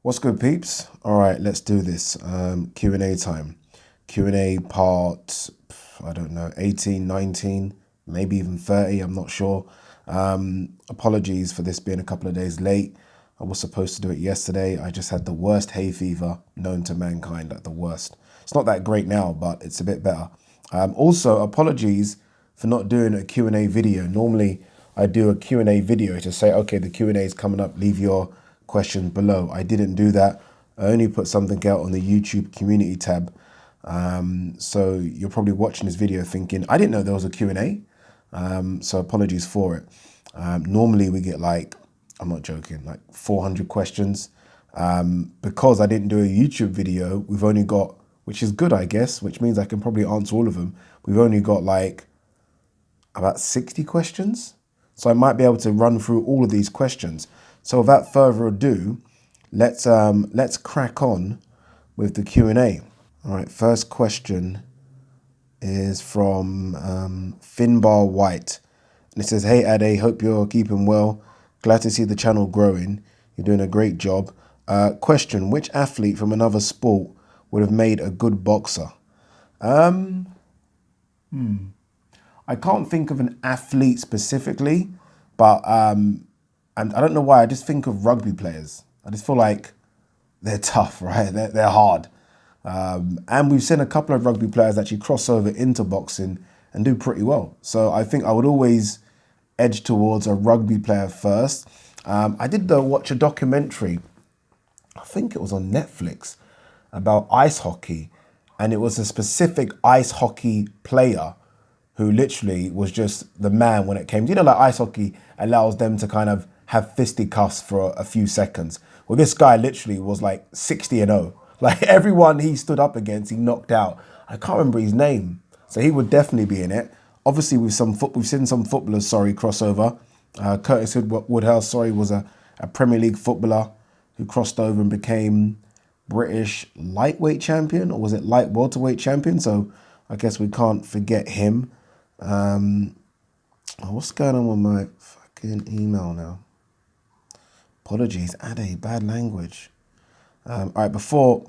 What's good, peeps? All right, let's do this. Q&A time. Q&A part, I don't know, 18, 19, maybe even 30, I'm not sure. Apologies for this being a couple of days late. I was supposed to do it yesterday. I just had the worst hay fever known to mankind, like the worst. It's not that great now, but it's a bit better. Also, apologies for not doing a Q&A video. Normally, I do a Q&A video to say, okay, the Q&A is coming up, leave your questions below. I didn't do that. I only put something out on the YouTube community tab. So you're probably watching this video thinking, I didn't know there was a Q&A. So apologies for it. Normally we get like, I'm not joking, like 400 questions. Because I didn't do a YouTube video, we've only got, which is good, I guess, which means I can probably answer all of them. We've only got like about 60 questions. So I might be able to run through all of these questions. So without further ado, let's crack on with the Q&A. All right, first question is from Finbar White. And it says, hey Ade, hope you're keeping well. Glad to see the channel growing. You're doing a great job. Question, which athlete from another sport would have made a good boxer? I can't think of an athlete specifically, but and I don't know why, I just think of rugby players. I just feel like they're tough, right? They're hard. And we've seen a couple of rugby players actually cross over into boxing and do pretty well. So I think I would always edge towards a rugby player first. I did though watch a documentary, I think it was on Netflix, about ice hockey. And it was a specific ice hockey player who literally was just the man when it came. You know, like ice hockey allows them to kind of have fisticuffs for a few seconds. Well, this guy literally was like 60-0. Like everyone he stood up against, he knocked out. I can't remember his name. So he would definitely be in it. Obviously, we've seen some footballers, crossover. Curtis Woodhouse, was a Premier League footballer who crossed over and became British lightweight champion, or was it light welterweight champion? So I guess we can't forget him. What's going on with my fucking email now? Apologies, Ade, bad language. All right,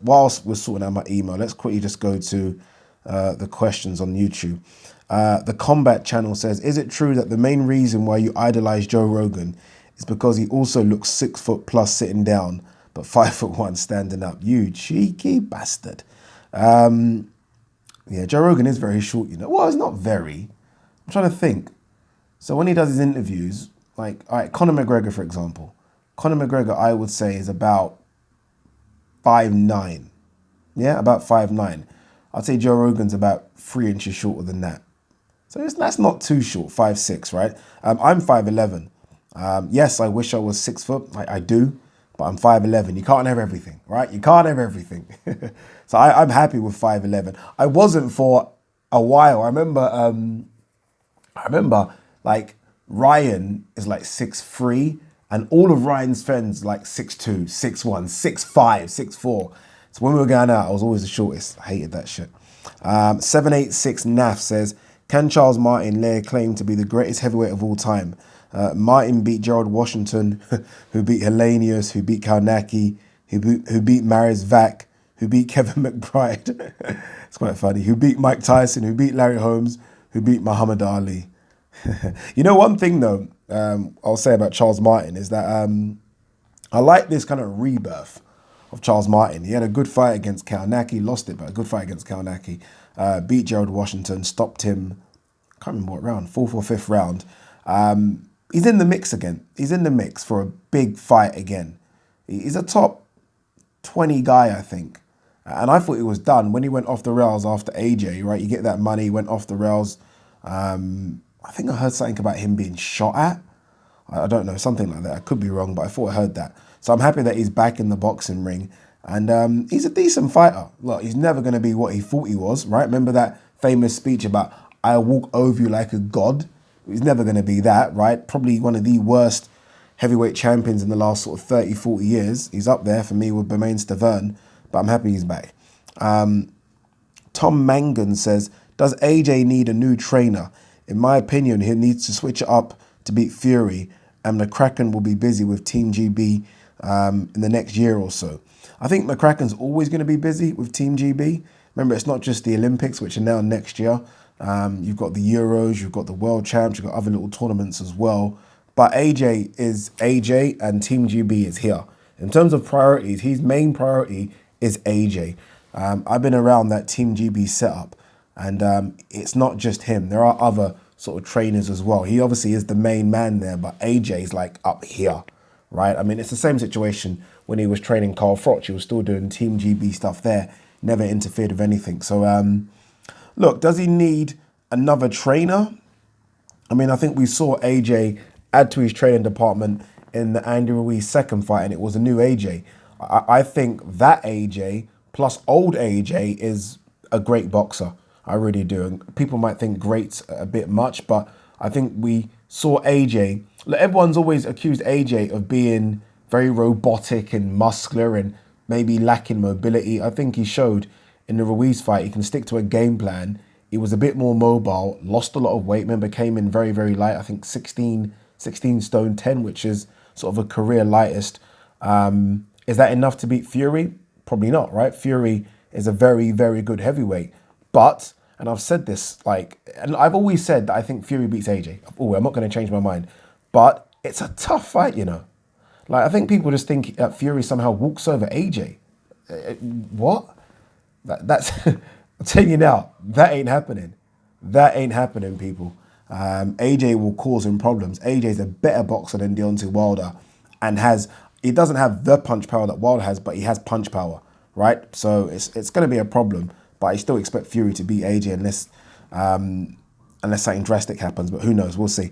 whilst we're sorting out my email, let's quickly just go to the questions on YouTube. The Combat channel says, is it true that the main reason why you idolize Joe Rogan is because he also looks 6 foot plus sitting down, but 5'1" standing up? You cheeky bastard. Yeah, Joe Rogan is very short, you know. Well, it's not very. I'm trying to think. So when he does his interviews, like, all right, Conor McGregor, for example. Conor McGregor, I would say, is about 5'9". Yeah, about 5'9". I'd say Joe Rogan's about 3 inches shorter than that. So that's not too short, 5'6", right? I'm 5'11". Yes, I wish I was 6 foot. I do, but I'm 5'11". You can't have everything, right? You can't have everything. So I'm happy with 5'11". I wasn't for a while. I remember like Ryan is like 6'3", and all of Ryan's friends like 6'2", 6'1", 6'5", 6'4". So when we were going out, I was always the shortest. I hated that shit. 786 NAF says, can Charles Martin lay claim to be the greatest heavyweight of all time? Martin beat Gerald Washington, who beat Hellenius, who beat Karnacki, who beat Marius Vac, who beat Kevin McBride. It's quite funny. Who beat Mike Tyson, who beat Larry Holmes, who beat Muhammad Ali. You know, one thing though, I'll say about Charles Martin is that I like this kind of rebirth of Charles Martin. He had a good fight against Karnacki, lost it, but a good fight against Karnacki. Beat Gerald Washington, stopped him, I can't remember what round, 4th or 5th round. He's in the mix again. He's in the mix for a big fight again. He's a top 20 guy, I think. And I thought he was done when he went off the rails after AJ, right? You get that money, he went off the rails. I think I heard something about him being shot at. I don't know, something like that. I could be wrong, but I thought I heard that. So I'm happy that he's back in the boxing ring. And he's a decent fighter. Look, he's never going to be what he thought he was, right? Remember that famous speech about, I'll walk over you like a god? He's never going to be that, right? Probably one of the worst heavyweight champions in the last sort of 30, 40 years. He's up there for me with Bermain Stavern, but I'm happy he's back. Tom Mangan says, does AJ need a new trainer? In my opinion, he needs to switch it up to beat Fury, and the Kraken will be busy with Team GB in the next year or so. I think McCracken's always going to be busy with Team GB. Remember, it's not just the Olympics, which are now next year. You've got the Euros, you've got the World Champs, you've got other little tournaments as well. But AJ is AJ and Team GB is here. In terms of priorities, his main priority is AJ. I've been around that Team GB setup, and it's not just him. There are other sort of trainers as well. He obviously is the main man there, but AJ is like up here, right? I mean, it's the same situation when he was training Carl Froch. He was still doing Team GB stuff there, never interfered with anything. So, look, does he need another trainer? I mean, I think we saw AJ add to his training department in the Andy Ruiz second fight, and it was a new AJ. I think that AJ plus old AJ is a great boxer. I really do. And people might think great's a bit much, but I think we saw AJ. Everyone's always accused AJ of being very robotic and muscular and maybe lacking mobility. I think he showed in the Ruiz fight he can stick to a game plan. He was a bit more mobile, lost a lot of weight. Remember, came in very, very light. I think 16 stone 10, which is sort of a career lightest. Is that enough to beat Fury? Probably not, right? Fury is a very, very good heavyweight. But, and I've said this, and I've always said that I think Fury beats AJ. Oh, I'm not going to change my mind. But it's a tough fight, you know. I think people just think that Fury somehow walks over AJ. What? That's, I'm telling you now, that ain't happening. That ain't happening, people. AJ will cause him problems. AJ's a better boxer than Deontay Wilder and he doesn't have the punch power that Wilder has, but he has punch power, right? So it's going to be a problem, but I still expect Fury to beat AJ unless something drastic happens, but who knows? We'll see.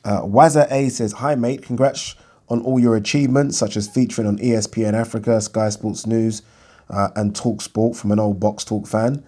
Wazza A says, hi, mate. Congrats on all your achievements, such as featuring on ESPN Africa, Sky Sports News, and Talk Sport from an old Box Talk fan.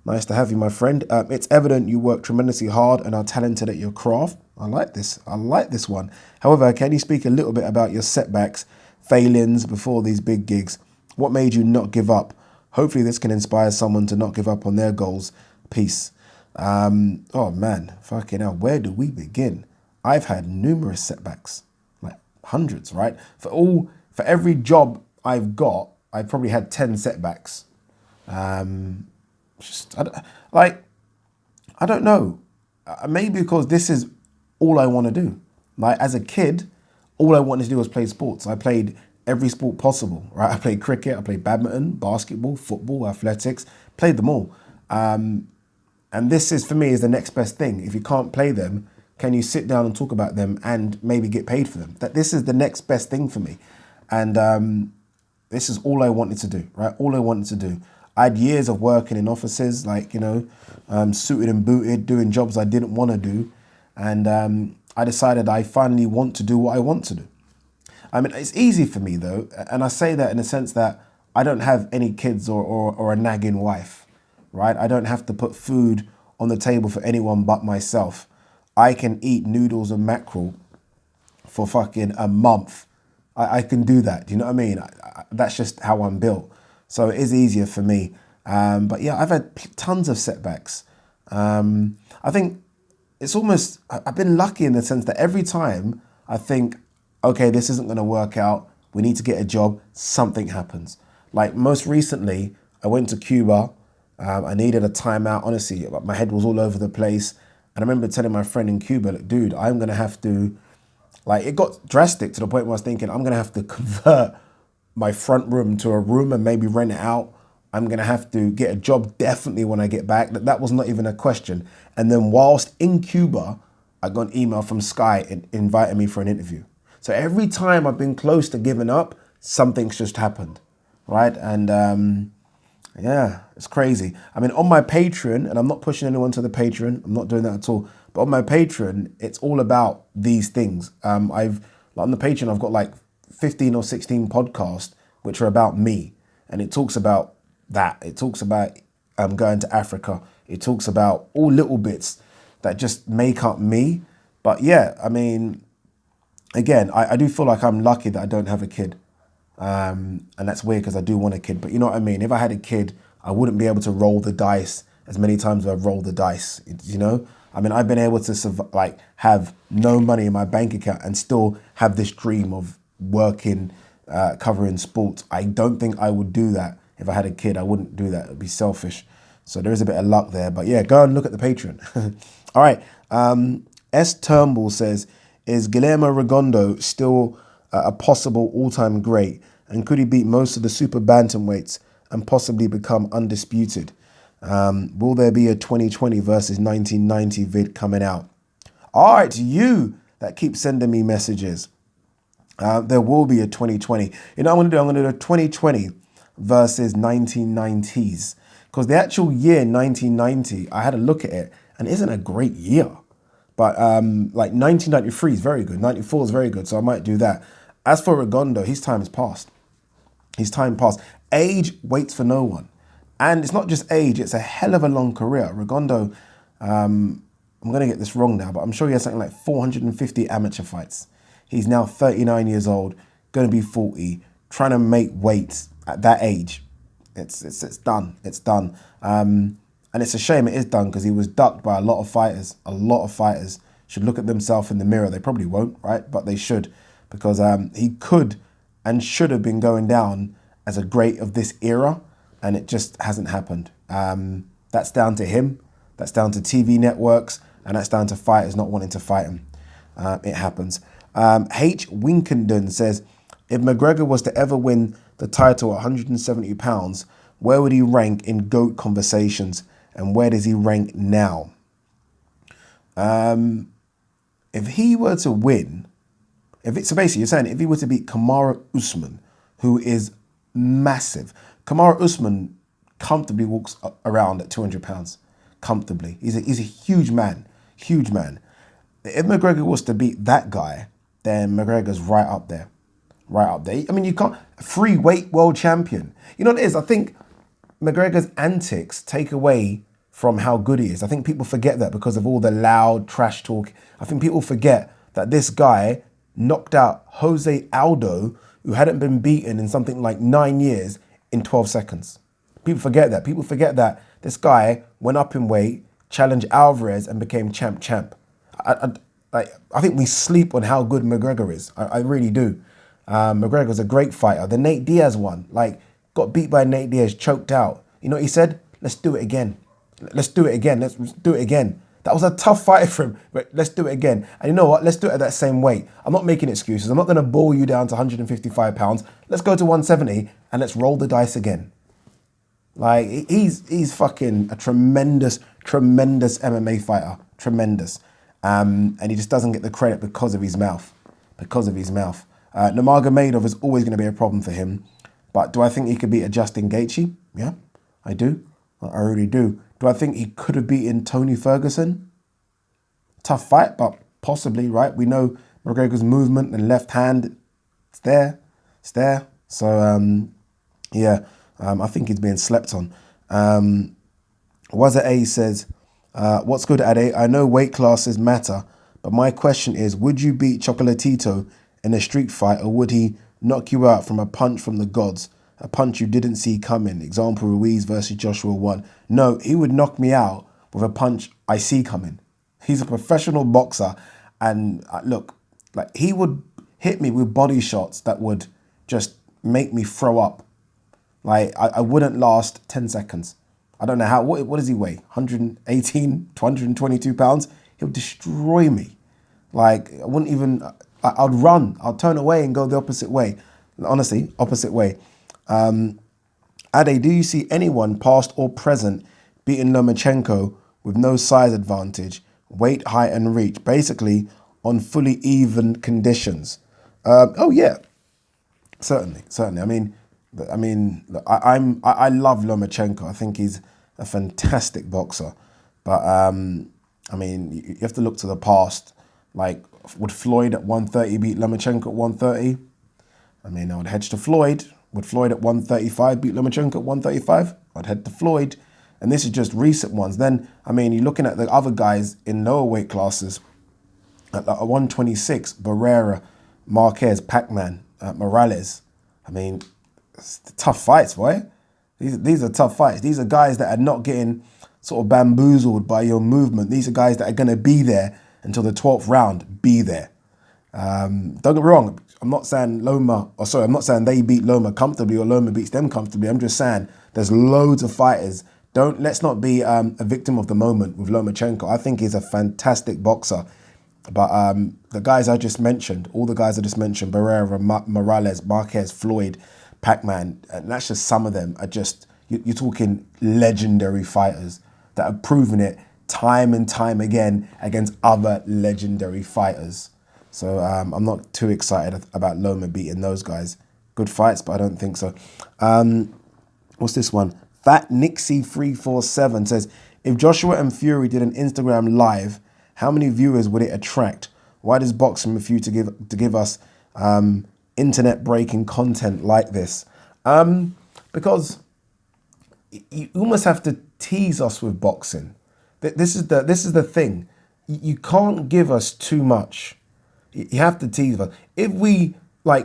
Nice to have you, my friend. It's evident you work tremendously hard and are talented at your craft. I like this. I like this one. However, can you speak a little bit about your setbacks, failings before these big gigs? What made you not give up? Hopefully this can inspire someone to not give up on their goals. Peace. Oh, man. Fucking hell. Where do we begin? I've had numerous setbacks, like hundreds, right? For every job I've got, I've probably had 10 setbacks. I don't know. Maybe because this is all I want to do. Like as a kid, all I wanted to do was play sports. I played every sport possible, right? I played cricket, I played badminton, basketball, football, athletics, played them all. And this is, for me, is the next best thing. If you can't play them, can you sit down and talk about them and maybe get paid for them? This is the next best thing for me. And this is all I wanted to do, right? All I wanted to do. I had years of working in offices, suited and booted, doing jobs I didn't want to do. And I decided I finally want to do what I want to do. I mean, it's easy for me, though. And I say that in the sense that I don't have any kids or a nagging wife, right? I don't have to put food on the table for anyone but myself. I can eat noodles and mackerel for fucking a month. I can do that. Do you know what I mean? That's just how I'm built. So it is easier for me. But yeah, I've had tons of setbacks. I think it's almost, I've been lucky in the sense that every time I think, okay, this isn't going to work out, we need to get a job, something happens. Like most recently, I went to Cuba. I needed a timeout. Honestly, my head was all over the place. And I remember telling my friend in Cuba, like, dude, I'm going to have to, it got drastic to the point where I was thinking, I'm going to have to convert my front room to a room and maybe rent it out. I'm going to have to get a job definitely when I get back. That was not even a question. And then whilst in Cuba, I got an email from Sky inviting me for an interview. So every time I've been close to giving up, something's just happened, right? And yeah, it's crazy. I mean, on my Patreon, and I'm not pushing anyone to the Patreon, I'm not doing that at all. But on my Patreon, it's all about these things. On the Patreon, I've got 15 or 16 podcasts, which are about me. And it talks about that. It talks about going to Africa. It talks about all little bits that just make up me. But yeah, I mean, again, I do feel like I'm lucky that I don't have a kid. And that's weird because I do want a kid. But you know what I mean? If I had a kid, I wouldn't be able to roll the dice as many times as I've rolled the dice, you know? I mean, I've been able to have no money in my bank account and still have this dream of working, covering sports. I don't think I would do that. If I had a kid, I wouldn't do that. It would be selfish. So there is a bit of luck there. But yeah, go and look at the Patreon. All right. S. Turnbull says, is Guillermo Regondo still a possible all-time great? And could he beat most of the super bantamweights and possibly become undisputed? Will there be a 2020 versus 1990 vid coming out? All right, you that keep sending me messages. There will be a 2020. You know what I'm going to do? A 2020 versus 1990s. Because the actual year 1990, I had a look at it, and it isn't a great year. But like 1993 is very good. 94 is very good, so I might do that. As for Regondo, his time has passed. His time passed. Age waits for no one. And it's not just age, it's a hell of a long career. Regondo, I'm going to get this wrong now, but I'm sure he has something like 450 amateur fights. He's now 39 years old, going to be 40, trying to make weight at that age. It's done. It's done. And it's a shame it is done because he was ducked by a lot of fighters. A lot of fighters should look at themselves in the mirror. They probably won't, right? But they should, because he could and should have been going down as a great of this era, and it just hasn't happened. That's down to him. That's down to TV networks, and that's down to fighters not wanting to fight him. It happens. H. Winkenden says, if McGregor was to ever win the title at 170 pounds, where would he rank in GOAT conversations, and where does he rank now? If he were to win, so basically you're saying if he were to beat Kamaru Usman, who is massive. Kamaru Usman comfortably walks around at 200 pounds. Comfortably. He's a huge man. Huge man. If McGregor was to beat that guy, then McGregor's right up there. Right up there. I mean, you can't... Free weight world champion. You know what it is? I think McGregor's antics take away from how good he is. I think people forget that because of all the loud trash talk. I think people forget that this guy knocked out Jose Aldo, who hadn't been beaten in something like 9 years, in 12 seconds. People forget that. People forget that this guy went up in weight, challenged Alvarez, and became champ. I think we sleep on how good McGregor is. I really do. McGregor's a great fighter. The Nate Diaz one, got beat by Nate Diaz, choked out. You know what he said? Let's do it again. Let's do it again. Let's do it again. That was a tough fight for him, but let's do it again. And you know what? Let's do it at that same weight. I'm not making excuses. I'm not going to ball you down to 155 pounds. Let's go to 170 and let's roll the dice again. He's fucking a tremendous MMA fighter. Tremendous. And he just doesn't get the credit because of his mouth. Nurmagomedov is always going to be a problem for him. But do I think he could beat a Justin Gaethje? Yeah, I do. I really do. Do I think he could have beaten Tony Ferguson? Tough fight, but possibly, right? We know McGregor's movement and left hand, it's there. So, I think he's being slept on. Wazza A says, what's good, Ade? I know weight classes matter, but my question is, would you beat Chocolatito in a street fight, or would he knock you out from a punch from the gods? A punch you didn't see coming. Example, Ruiz versus Joshua 1. No, he would knock me out with a punch I see coming. He's a professional boxer. And look, he would hit me with body shots that would just make me throw up. I wouldn't last 10 seconds. I don't know how. What does he weigh? 118 to 122 pounds? He'll destroy me. I wouldn't even... I'd run. I'd turn away and go the opposite way. Honestly, opposite way. Ade, do you see anyone past or present beating Lomachenko with no size advantage, weight, height, and reach, basically on fully even conditions? Oh yeah, certainly. I mean, I love Lomachenko. I think he's a fantastic boxer, but you have to look to the past. Would Floyd at 130 beat Lomachenko at 130? I would hedge to Floyd. Would Floyd at 135 beat Lomachenko at 135? I'd head to Floyd. And this is just recent ones. Then, you're looking at the other guys in lower weight classes. At 126, Barrera, Marquez, Pac-Man, Morales. It's tough fights, boy. These are tough fights. These are guys that are not getting sort of bamboozled by your movement. These are guys that are going to be there until the 12th round. Be there. Don't get me wrong. I'm not saying I'm not saying they beat Loma comfortably or Loma beats them comfortably. I'm just saying there's loads of fighters. Let's not be a victim of the moment with Lomachenko. I think he's a fantastic boxer. But the guys I just mentioned, all the guys I just mentioned, Barrera, Morales, Marquez, Floyd, Pac-Man, and that's just some of them, are just, you're talking legendary fighters that have proven it time and time again against other legendary fighters. So I'm not too excited about Loma beating those guys. Good fights, but I don't think so. What's this one? Fat Nixie347 says, if Joshua and Fury did an Instagram live, how many viewers would it attract? Why does boxing refuse to give us internet breaking content like this? Because you almost have to tease us with boxing. This is the thing. You can't give us too much. You have to tease us. If we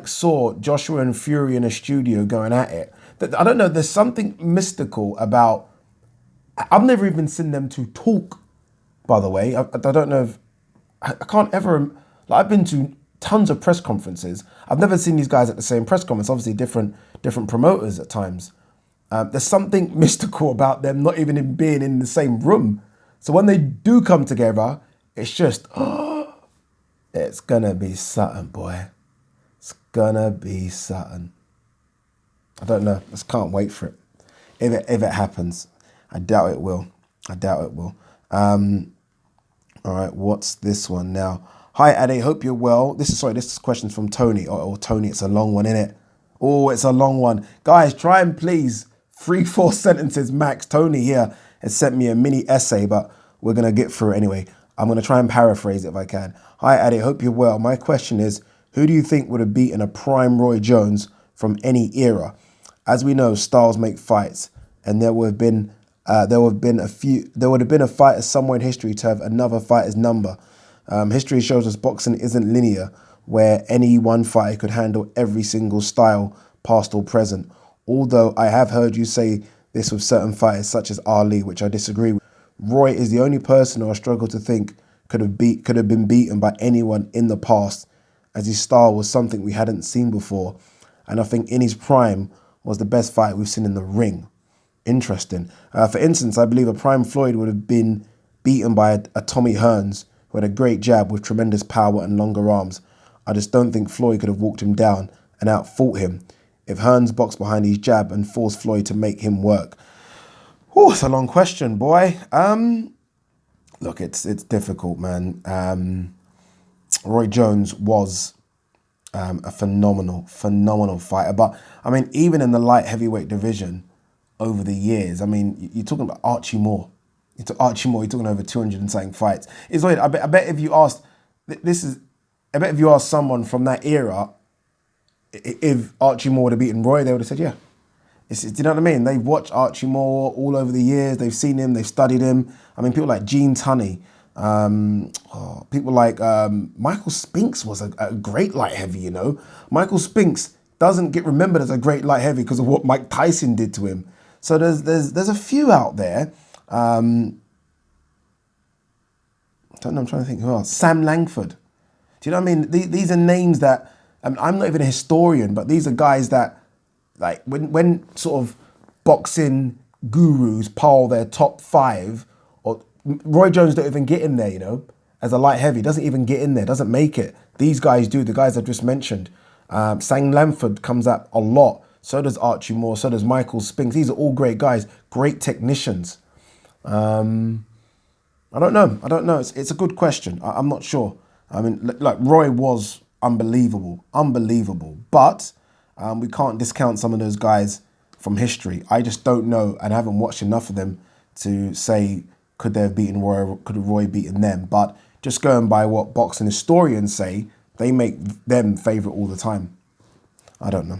saw Joshua and Fury in a studio going at it, I don't know. There's something mystical about. I've never even seen them two talk. By the way, I don't know if I can't ever. I've been to tons of press conferences. I've never seen these guys at the same press conference. Obviously, different promoters at times. There's something mystical about them not even being in the same room. So when they do come together, it's just, it's gonna be something, boy. It's gonna be something. I don't know. Just can't wait for it. If it happens, I doubt it will. All right, what's this one now? Hi, Ade. Hope you're well. This is questions from Tony. Oh, Tony, it's a long one, innit? Oh, it's a long one. Guys, try and please 3-4 sentences max. Tony here has sent me a mini essay, but we're gonna get through it anyway. I'm gonna try and paraphrase it if I can. Hi, Ade. Hope you're well. My question is, who do you think would have beaten a prime Roy Jones from any era? As we know, styles make fights, and there would have been a fighter somewhere in history to have another fighter's number. History shows us boxing isn't linear, where any one fighter could handle every single style, past or present. Although I have heard you say this with certain fighters such as Ali, which I disagree with. Roy is the only person who I struggle to think could have been beaten by anyone in the past, as his style was something we hadn't seen before, and I think in his prime was the best fight we've seen in the ring. Interesting. For instance, I believe a prime Floyd would have been beaten by a Tommy Hearns, who had a great jab with tremendous power and longer arms. I just don't think Floyd could have walked him down and outfought him if Hearns boxed behind his jab and forced Floyd to make him work. Oh, it's a long question, boy. Look, it's difficult, man. Roy Jones was a phenomenal fighter. But, I mean, even in the light heavyweight division over the years, I mean, you're talking about Archie Moore. You're talking over 200 and something fights. It's weird. I bet if you asked, someone from that era, if Archie Moore would have beaten Roy, they would have said, yeah. Do you know what I mean? They've watched Archie Moore all over the years. They've seen him. They've studied him. I mean, people like Gene Tunney. People like Michael Spinks was a great light heavy, you know. Michael Spinks doesn't get remembered as a great light heavy because of what Mike Tyson did to him. So there's a few out there. I don't know, I'm trying to think who else. Sam Langford. Do you know what I mean? These are names that, I'm not even a historian, but these are guys that, like, when sort of boxing gurus poll their top 5, or Roy Jones don't even get in there, you know, as a light heavy, doesn't even get in there, doesn't make it. These guys do, the guys I've just mentioned. Sam Langford comes up a lot. So does Archie Moore, so does Michael Spinks. These are all great guys, great technicians. I don't know. It's a good question. I'm not sure. I mean, like, Roy was unbelievable. But we can't discount some of those guys from history. I just don't know, and I haven't watched enough of them to say could they have beaten Roy, could have Roy beaten them. But just going by what boxing historians say, they make them favourite all the time. I don't know.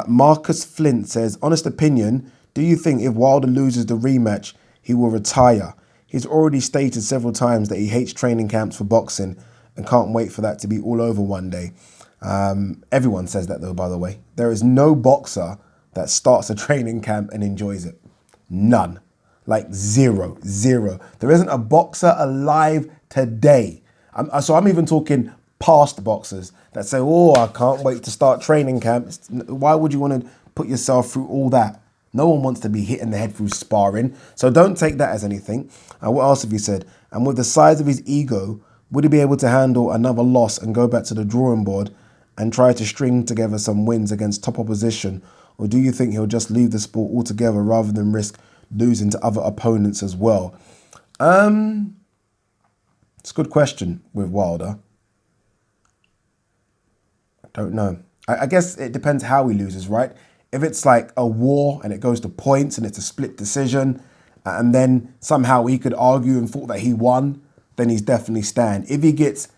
Marcus Flint says, honest opinion, do you think if Wilder loses the rematch, he will retire? He's already stated several times that he hates training camps for boxing and can't wait for that to be all over one day. Everyone says that though, by the way. There is no boxer that starts a training camp and enjoys it. None. Like zero. There isn't a boxer alive today. So I'm even talking past boxers that say, oh, I can't wait to start training camp. Why would you want to put yourself through all that? No one wants to be hit in the head through sparring. So don't take that as anything. What else have you said? And with the size of his ego, would he be able to handle another loss and go back to the drawing board and try to string together some wins against top opposition? Or do you think he'll just leave the sport altogether rather than risk losing to other opponents as well? It's a good question with Wilder. I don't know. I guess it depends how he loses, right? If it's like a war and it goes to points and it's a split decision and then somehow he could argue and thought that he won, then he's definitely stand. If he gets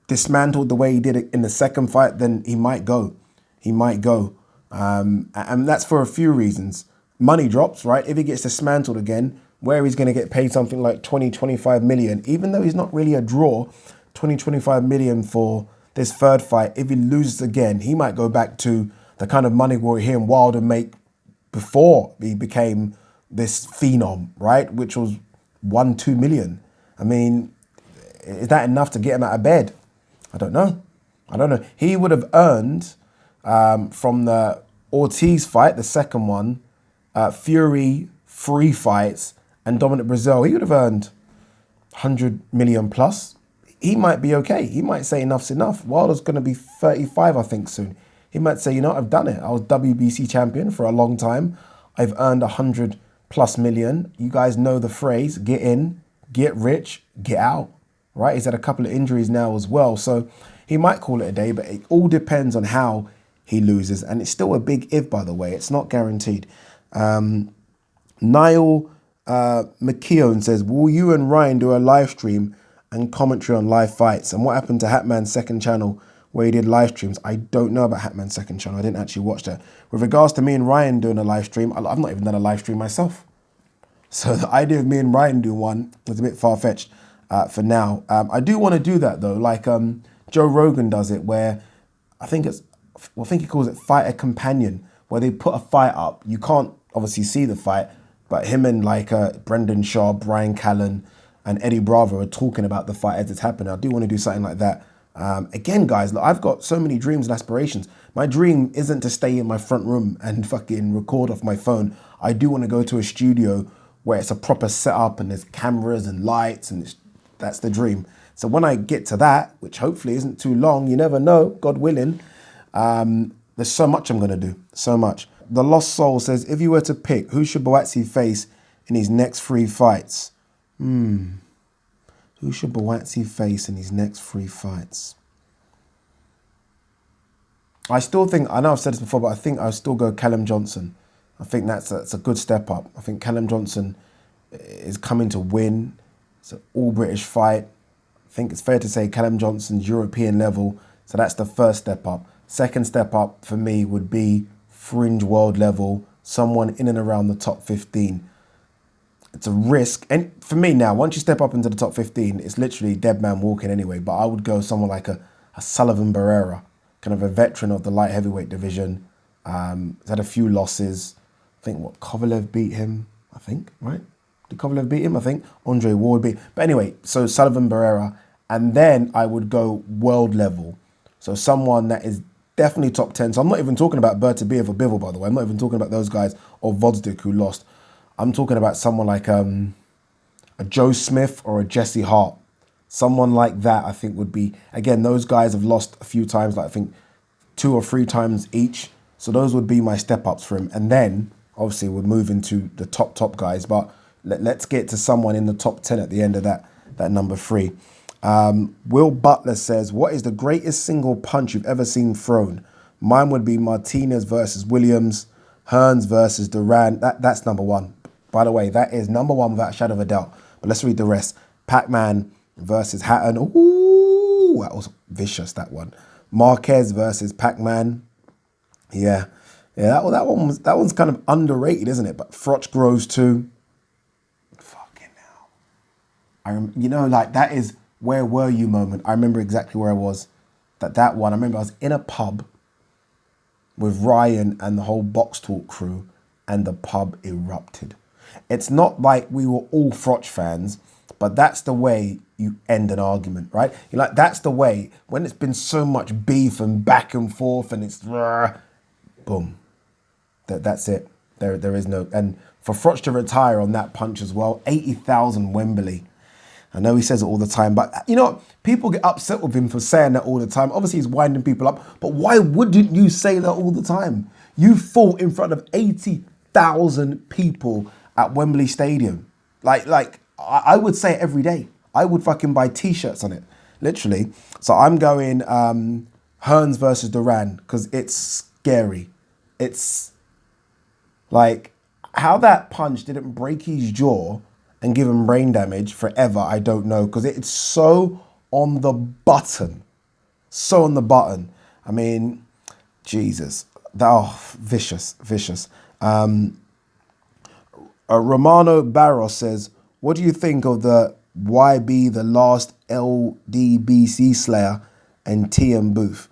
dismantled the way he did it in the second fight, then he might go. He might go. And that's for a few reasons. Money drops, right? If he gets dismantled again, where he's going to get paid something like 20, 25 million, even though he's not really a draw, 20, 25 million for this third fight. If he loses again, he might go back to the kind of money we're hearing Wilder make before he became this phenom, right? Which was 1-2 million. I mean, is that enough to get him out of bed? I don't know. He would have earned from the Ortiz fight, the second one, Fury, 3 fights, and Dominic Brazil, he would have earned 100 million plus. He might be okay. He might say enough's enough. Wilder's going to be 35, I think, soon. He might say, you know, I've done it. I was WBC champion for a long time. I've earned 100 plus million. You guys know the phrase, get in, get rich, get out, right? He's had a couple of injuries now as well. So he might call it a day, but it all depends on how he loses. And it's still a big if, by the way. It's not guaranteed. Niall McKeown says, will you and Ryan do a live stream and commentary on live fights? And what happened to Hatman's second channel where he did live streams? I don't know about Hatman's second channel. I didn't actually watch that. With regards to me and Ryan doing a live stream, I've not even done a live stream myself. So the idea of me and Ryan doing one was a bit far-fetched for now. I do want to do that though, like Joe Rogan does it, where I think he calls it Fighter Companion, where they put a fight up. You can't obviously see the fight, but him and like Brendan Shaw, Brian Callen, and Eddie Bravo are talking about the fight as it's happening. I do want to do something like that. Again, guys, look, I've got so many dreams and aspirations. My dream isn't to stay in my front room and fucking record off my phone. I do want to go to a studio where it's a proper setup and there's cameras and lights, and that's the dream. So when I get to that, which hopefully isn't too long, you never know, God willing, there's so much I'm going to do, so much. The Lost Soul says, if you were to pick, who should Boazzi face in his next 3 fights? Who should Boazzi face in his next 3 fights? I still think, I know I've said this before, but I think I'll still go Callum Johnson. I think that's a good step up. I think Callum Johnson is coming to win. It's an all-British fight. I think it's fair to say Callum Johnson's European level, so that's the first step up. Second step up for me would be fringe world level, someone in and around the top 15. It's a risk. And for me now, once you step up into the top 15, it's literally dead man walking anyway. But I would go someone like a Sullivan Barrera, kind of a veteran of the light heavyweight division. He's had a few losses. I think Kovalev beat him, I think, right? Did Kovalev beat him? I think Andre Ward beat. But anyway, so Sullivan Barrera. And then I would go world level. So someone that is definitely top 10. So I'm not even talking about Bertabiev or Bivol, by the way. I'm not even talking about those guys or Vodsdik who lost. I'm talking about someone like a Joe Smith or a Jesse Hart. Someone like that, I think, would be, again, those guys have lost a few times, like I think 2 or 3 times each. So those would be my step-ups for him. And then, obviously, we'll move into the top guys. But let's get to someone in the top 10 at the end of that number 3. Will Butler says, what is the greatest single punch you've ever seen thrown? Mine would be Martinez versus Williams, Hearns versus Duran. That's number 1. By the way, that is number 1 without a shadow of a doubt. But let's read the rest. Pac-Man versus Hatton. Ooh, that was vicious, that one. Marquez versus Pac-Man. Yeah, that one's kind of underrated, isn't it? But Froch Groves too. Fucking hell. You know, like that is where were you moment. I remember exactly where I was. That one. I remember I was in a pub with Ryan and the whole Box Talk crew, and the pub erupted. It's not like we were all Froch fans, But that's the way you end an argument, right? You're like, that's the way, when it's been so much beef and back and forth and it's, boom. That's it. There is no, and for Froch to retire on that punch as well, 80,000 Wembley. I know he says it all the time, but you know, people get upset with him for saying that all the time. Obviously, he's winding people up, but why wouldn't you say that all the time? You fought in front of 80,000 people at Wembley Stadium. Like I would say it every day. I would fucking buy T-shirts on it, literally. So I'm going Hearns versus Duran because it's scary. It's like how that punch didn't break his jaw and give him brain damage forever, I don't know, because it's so on the button. So on the button. I mean, Jesus. Vicious. Romano Barros says, what do you think of the YB, the last LDBC Slayer, and TM Booth?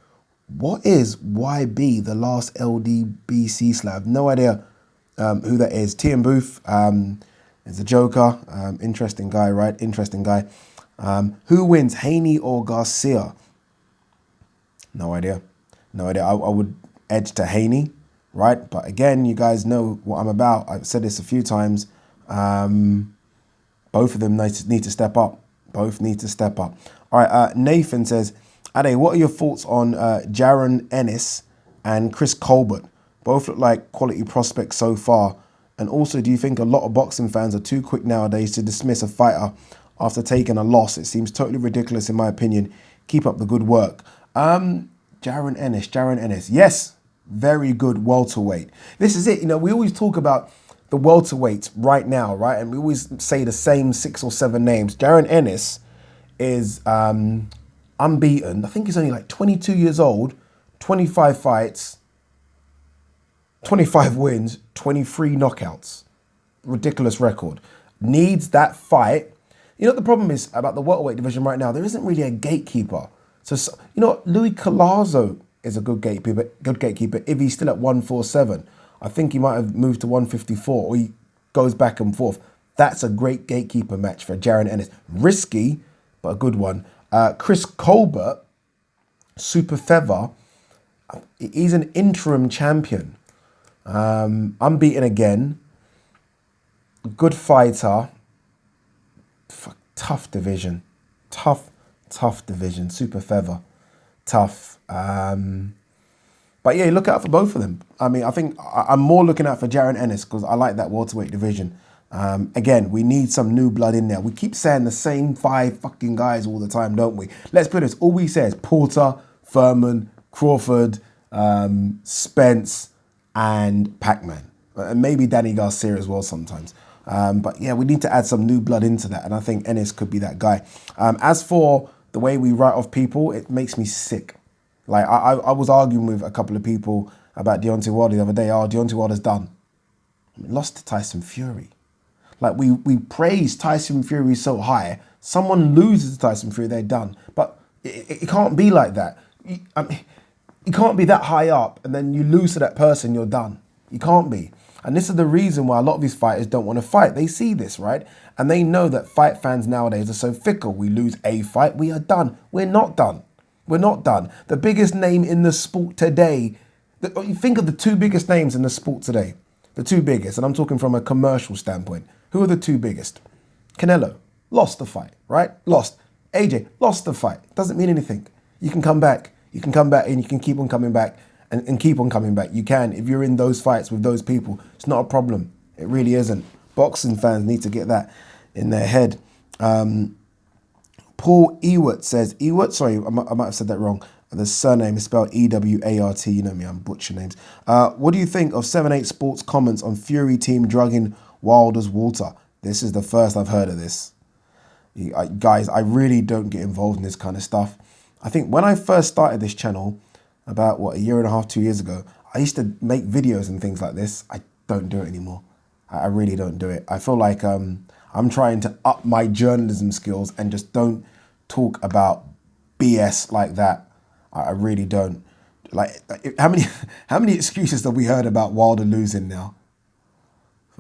What is YB, the last LDBC Slayer? I have no idea who that is. TM Booth is a joker. Interesting guy, right? Interesting guy. Who wins, Haney or Garcia? No idea. I would edge to Haney, right? But again, you guys know what I'm about. I've said this a few times. Both of them need to step up. Both need to step up. All right, Nathan says, Ade, what are your thoughts on Jaron Ennis and Chris Colbert? Both look like quality prospects so far. And also, do you think a lot of boxing fans are too quick nowadays to dismiss a fighter after taking a loss? It seems totally ridiculous in my opinion. Keep up the good work. Jaron Ennis. Yes, very good welterweight. This is it. You know, we always talk about the welterweights right now, right? And we always say the same 6 or 7 names. Jaron Ennis is unbeaten. I think he's only like 22 years old, 25 fights, 25 wins, 23 knockouts. Ridiculous record. Needs that fight. You know what the problem is about the welterweight division right now? There isn't really a gatekeeper. So you know what? Louis Collazo is a good gatekeeper if he's still at 147. I think he might have moved to 154 or he goes back and forth. That's a great gatekeeper match for Jaron Ennis. Risky, but a good one. Chris Colbert, super feather. He's an interim champion. Unbeaten again. Good fighter. Tough division. Tough division. Super feather. Tough. But yeah, look out for both of them. I mean, I think I'm more looking out for Jaron Ennis because I like that welterweight division. Again, we need some new blood in there. We keep saying the same 5 fucking guys all the time, don't we? Let's put this. All we say is Porter, Furman, Crawford, Spence, and Pac-Man. And maybe Danny Garcia as well sometimes. But yeah, we need to add some new blood into that. And I think Ennis could be that guy. As for the way we write off people, it makes me sick. Like, I was arguing with a couple of people about Deontay Wilder the other day. Oh, Deontay Wilder's done. Lost to Tyson Fury. Like, we praise Tyson Fury so high. Someone loses to Tyson Fury, they're done. But it can't be like that. You can't be that high up and then you lose to that person, you're done. You can't be. And this is the reason why a lot of these fighters don't want to fight. They see this, right? And they know that fight fans nowadays are so fickle. We lose a fight, we are done. We're not done. We're not done. The biggest name in the sport today, you think of the 2 biggest names in the sport today. The 2 biggest, and I'm talking from a commercial standpoint. Who are the 2 biggest? Canelo, lost the fight, right? Lost. AJ, lost the fight. Doesn't mean anything. You can come back. You can come back and you can keep on coming back and keep on coming back. You can. If you're in those fights with those people, it's not a problem. It really isn't. Boxing fans need to get that in their head. Paul Ewart says, sorry, I might have said that wrong. The surname is spelled Ewart. You know me, I'm butcher names. What do you think of 7-8 Sports comments on Fury team drugging Wilder's water? This is the first I've heard of this. Guys, I really don't get involved in this kind of stuff. I think when I first started this channel, about, 1.5 years, 2 years ago, I used to make videos and things like this. I don't do it anymore. I really don't do it. I feel like I'm trying to up my journalism skills and just don't talk about BS like that. I really don't. Like, how many excuses have we heard about Wilder losing now?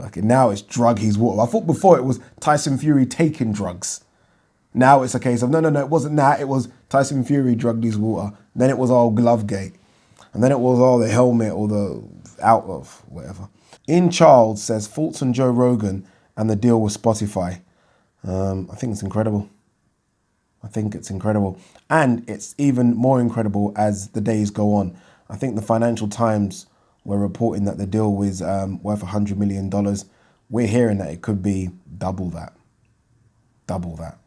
Okay, now it's drug he's water. I thought before it was Tyson Fury taking drugs. Now it's a case of no, it wasn't that. It was Tyson Fury drugged his water. Then it was all Glovegate. And then it was all the helmet or the out of whatever. In Charles says thoughts on Joe Rogan and the deal with Spotify. I think it's incredible. I think it's incredible. And it's even more incredible as the days go on. I think the Financial Times were reporting that the deal was worth $100 million. We're hearing that it could be double that. Double that.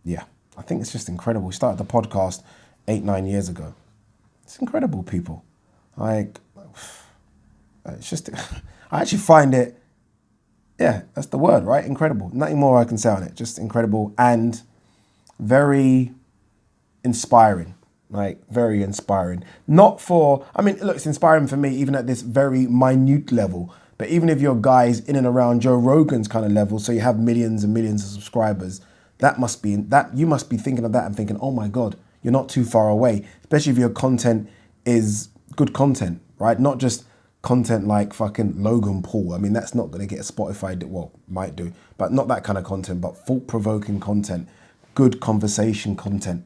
Yeah, I think it's just incredible. We started the podcast 8-9 years ago. It's incredible, people. Like, it's just, I actually find it, yeah, that's the word, right? Incredible. Nothing more I can say on it. Just incredible and very inspiring. Like, very inspiring. Not for, I mean, look, it's inspiring for me even at this very minute level. But even if you're guys in and around Joe Rogan's kind of level, so you have millions and millions of subscribers, that you must be thinking of that and thinking, oh my God, you're not too far away. Especially if your content is good content, right? Not just content like fucking Logan Paul. I mean, that's not going to get a Spotify, well, might do, but not that kind of content, but thought-provoking content, good conversation content.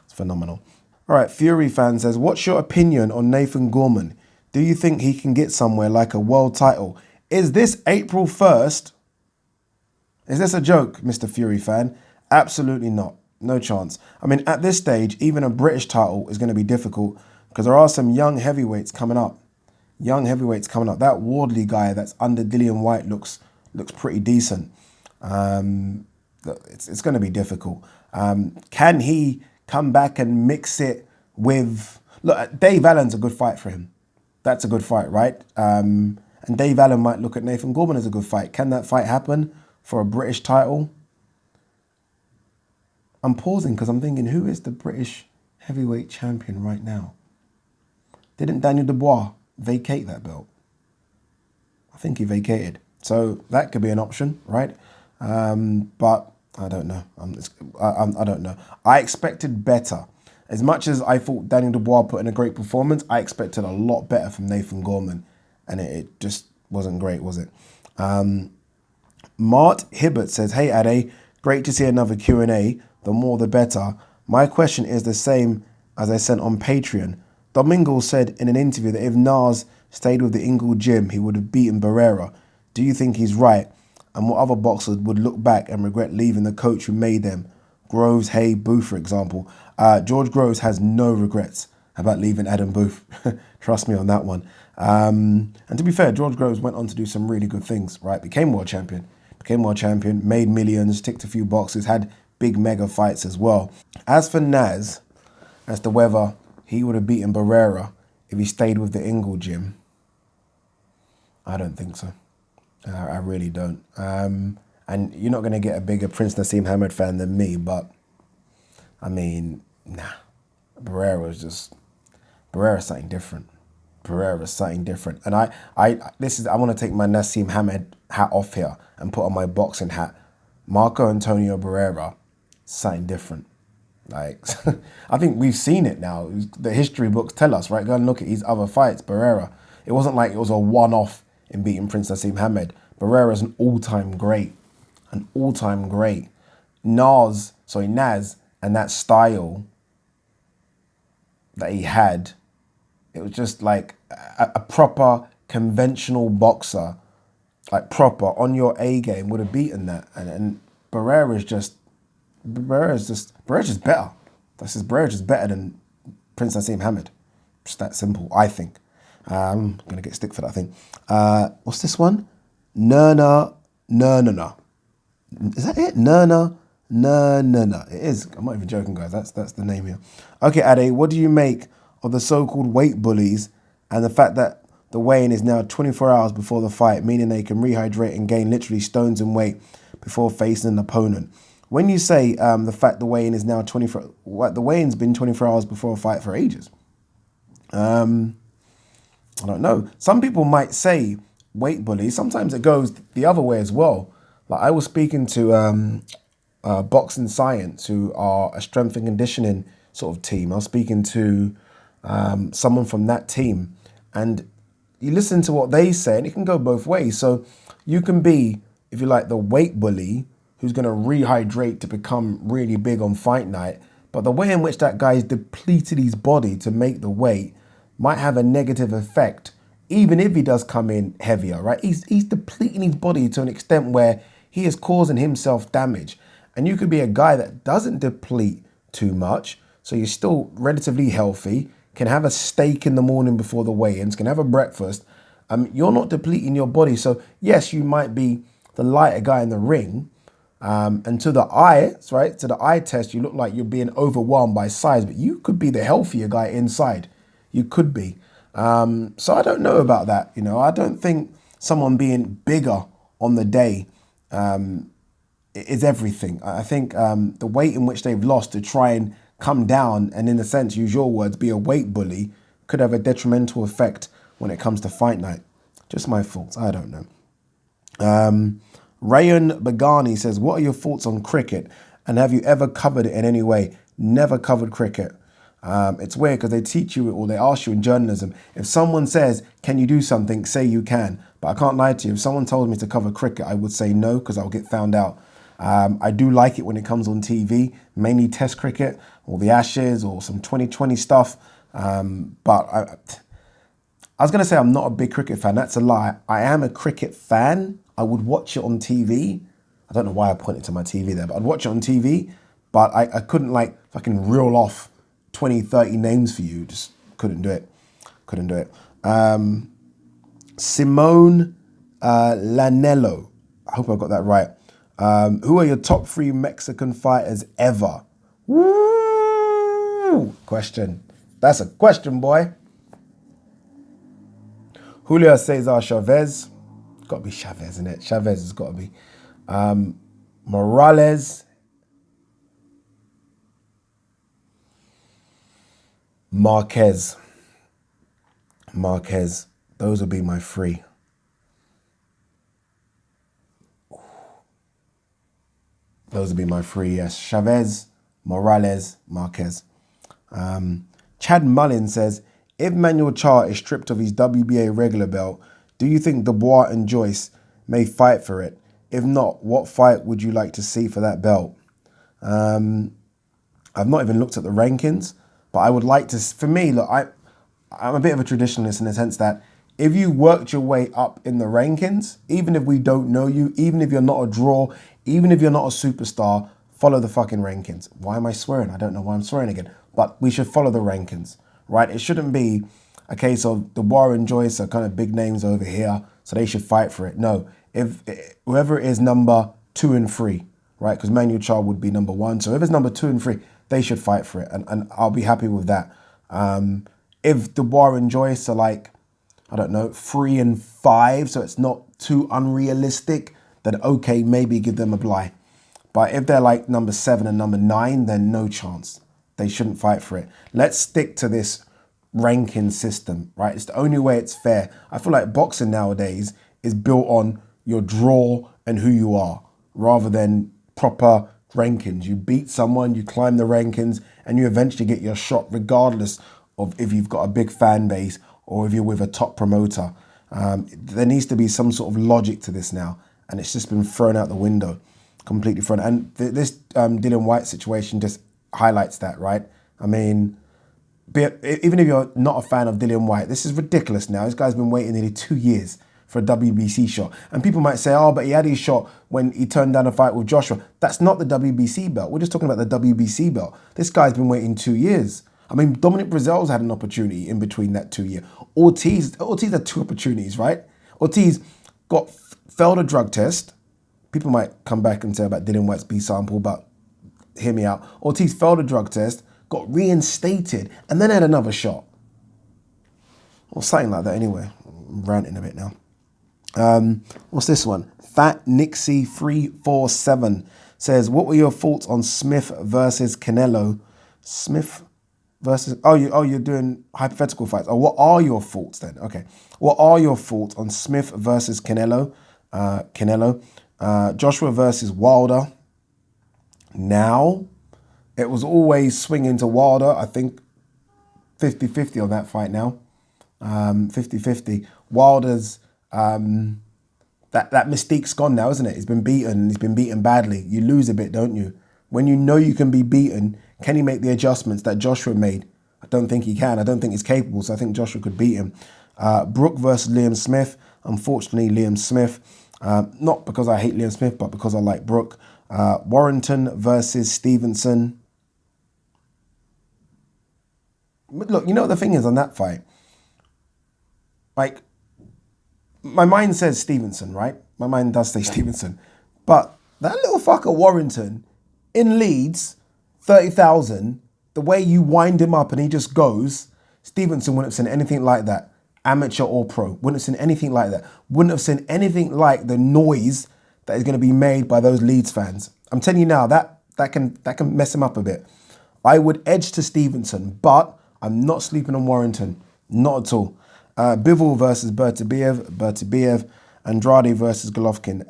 It's phenomenal. All right, Fury fan says, what's your opinion on Nathan Gorman? Do you think he can get somewhere like a world title? Is this April 1st? Is this a joke, Mr. Fury fan? Absolutely not. No chance. I mean, at this stage, even a British title is going to be difficult because there are some young heavyweights coming up. That Wardley guy that's under Dillian White looks pretty decent. It's going to be difficult. Can he come back and mix it with... Look, Dave Allen's a good fight for him. That's a good fight, right? And Dave Allen might look at Nathan Gorman as a good fight. Can that fight happen for a British title? I'm pausing because I'm thinking, who is the British heavyweight champion right now? Didn't Daniel Dubois vacate that belt? I think he vacated. So that could be an option, right? But I don't know. I don't know. I expected better. As much as I thought Daniel Dubois put in a great performance, I expected a lot better from Nathan Gorman. And it just wasn't great, was it? Mart Hibbert says, hey, Ade, great to see another Q&A. The more, the better. My question is the same as I sent on Patreon. Domingo said in an interview that if Nas stayed with the Ingle gym, he would have beaten Barrera. Do you think he's right? And what other boxers would look back and regret leaving the coach who made them? Groves, Hay, Booth, for example. George Groves has no regrets about leaving Adam Booth. Trust me on that one. And to be fair, George Groves went on to do some really good things, right? Became world champion, made millions, ticked a few boxes, had big mega fights as well. As for Naz, as to whether he would have beaten Barrera if he stayed with the Ingle gym, I don't think so. I really don't. And you're not going to get a bigger Prince Nassim Hamed fan than me, but I mean, nah. Barrera's something different. And I want to take my Nassim Hamed hat off here and put on my boxing hat. Marco Antonio Barrera, something different. Like, I think we've seen it now. The history books tell us, right? Go and look at his other fights, Barrera. It wasn't like it was a one-off in beating Prince Nassim Hamed. Barrera's an all-time great. Naz, and that style that he had, it was just like a proper conventional boxer, like proper on your A game would have beaten that. And Barrera's just better. Barrera's just better than Prince Nassim Hamed. Just that simple, I think. I'm going to get stick for that thing. What's this one? Nurna. Is that it? Nurna. It is. I'm not even joking, guys. That's the name here. Okay, Ade, what do you make of the so-called weight bullies and the fact that the weigh-in is now 24 hours before the fight, meaning they can rehydrate and gain literally stones in weight before facing an opponent? When you say the fact the weigh-in is now 24, the weigh-in's been 24 hours before a fight for ages. I don't know. Some people might say weight bullies. Sometimes it goes the other way as well. Like I was speaking to Boxing Science, who are a strength and conditioning sort of team. I was speaking to someone from that team, and you listen to what they say, and it can go both ways. So you can be, if you like, the weight bully who's going to rehydrate to become really big on fight night. But the way in which that guy's depleted his body to make the weight might have a negative effect, even if he does come in heavier, right? He's depleting his body to an extent where he is causing himself damage. And you could be a guy that doesn't deplete too much, so you're still relatively healthy, can have a steak in the morning before the weigh-ins, can have a breakfast. You're not depleting your body. So yes, you might be the lighter guy in the ring. And to the eye, right, to the eye test, you look like you're being overwhelmed by size, but you could be the healthier guy inside. You could be. So I don't know about that. I don't think someone being bigger on the day is everything. I think the weight in which they've lost to try and come down and, in a sense, use your words, be a weight bully, could have a detrimental effect when it comes to fight night. Just my thoughts. I don't know. Rayan Bagani says, what are your thoughts on cricket? And have you ever covered it in any way? Never covered cricket. It's weird because they teach you or they ask you in journalism, if someone says, can you do something, say you can. But I can't lie to you. If someone told me to cover cricket, I would say no because I'll get found out. I do like it when it comes on TV, mainly Test cricket or the Ashes or some 2020 stuff. But I was going to say I'm not a big cricket fan. That's a lie. I am a cricket fan. I would watch it on TV. I don't know why I pointed to my TV there, but I'd watch it on TV. But I couldn't fucking reel off 20, 30 names for you. Just couldn't do it. Couldn't do it. Simone Lanello. I hope I got that right. Who are your top 3 Mexican fighters ever? Woo! Question. That's a question, boy. Julio Cesar Chavez. Got to be Chavez, isn't it? Chavez has got to be. Morales. Marquez. Those would be my 3. Those would be my 3, yes. Chavez, Morales, Marquez. Chad Mullin says, if Manuel Charr is stripped of his WBA regular belt, do you think Dubois and Joyce may fight for it? If not, what fight would you like to see for that belt? I've not even looked at the rankings, but I would like to, for me, look, I'm a bit of a traditionalist in the sense that if you worked your way up in the rankings, even if we don't know you, even if you're not a draw, even if you're not a superstar, follow the fucking rankings. Why am I swearing? I don't know why I'm swearing again. But we should follow the rankings, right? It shouldn't be a case of Dubois and Joyce are kind of big names over here, so they should fight for it. No, if whoever is number 2 and 3, right? Because Manuel Charr would be number 1. So if it's number 2 and 3, they should fight for it. And I'll be happy with that. If Dubois and Joyce are like, I don't know, 3 and 5, so it's not too unrealistic, then okay, maybe give them a bye. But if they're like number 7 and number 9, then no chance. They shouldn't fight for it. Let's stick to this ranking system, right? It's the only way it's fair. I feel like boxing nowadays is built on your draw and who you are, rather than proper rankings. You beat someone, you climb the rankings, and you eventually get your shot, regardless of if you've got a big fan base or if you're with a top promoter. There needs to be some sort of logic to this now, and it's just been thrown out the window, completely thrown. And this Dillian Whyte situation just highlights that, right? I mean, even if you're not a fan of Dillian Whyte, this is ridiculous now. This guy's been waiting nearly 2 years for a WBC shot. And people might say, oh, but he had his shot when he turned down a fight with Joshua. That's not the WBC belt. We're just talking about the WBC belt. This guy's been waiting 2 years. I mean, Dominic Breazel's had an opportunity in between that 2 year. Ortiz had 2 opportunities, right? Ortiz failed a drug test. People might come back and say about Dillian Whyte's B sample, but hear me out. Ortiz failed a drug test, got reinstated, and then had another shot. Or something like that anyway. I'm ranting a bit now. What's this one? Fat Nixie 347 says, what were your thoughts on Smith versus Canelo? Smith versus, you're doing hypothetical fights. Oh, what are your thoughts then? Okay. What are your thoughts on Smith versus Canelo? Joshua versus Wilder. Now, it was always swinging to Wilder. I think 50-50 on that fight now. 50-50. Wilder's that mystique's gone now, isn't it? He's been beaten. He's been beaten badly. You lose a bit, don't you? When you know you can be beaten, can he make the adjustments that Joshua made? I don't think he can. I don't think he's capable. So I think Joshua could beat him. Brook versus Liam Smith. Unfortunately, Liam Smith. Not because I hate Liam Smith, but because I like Brook. Warrington versus Stevenson. Look, you know what the thing is on that fight? Like, my mind says Stevenson, right? My mind does say Stevenson. But that little fucker Warrington in Leeds, 30,000, the way you wind him up and he just goes, Stevenson wouldn't have seen anything like that. Amateur or pro. Wouldn't have seen anything like that. Wouldn't have seen anything like the noise that is going to be made by those Leeds fans. I'm telling you now, that can mess him up a bit. I would edge to Stevenson, but I'm not sleeping on Warrington. Not at all. Bivol versus Bertibiev. Andrade versus Golovkin.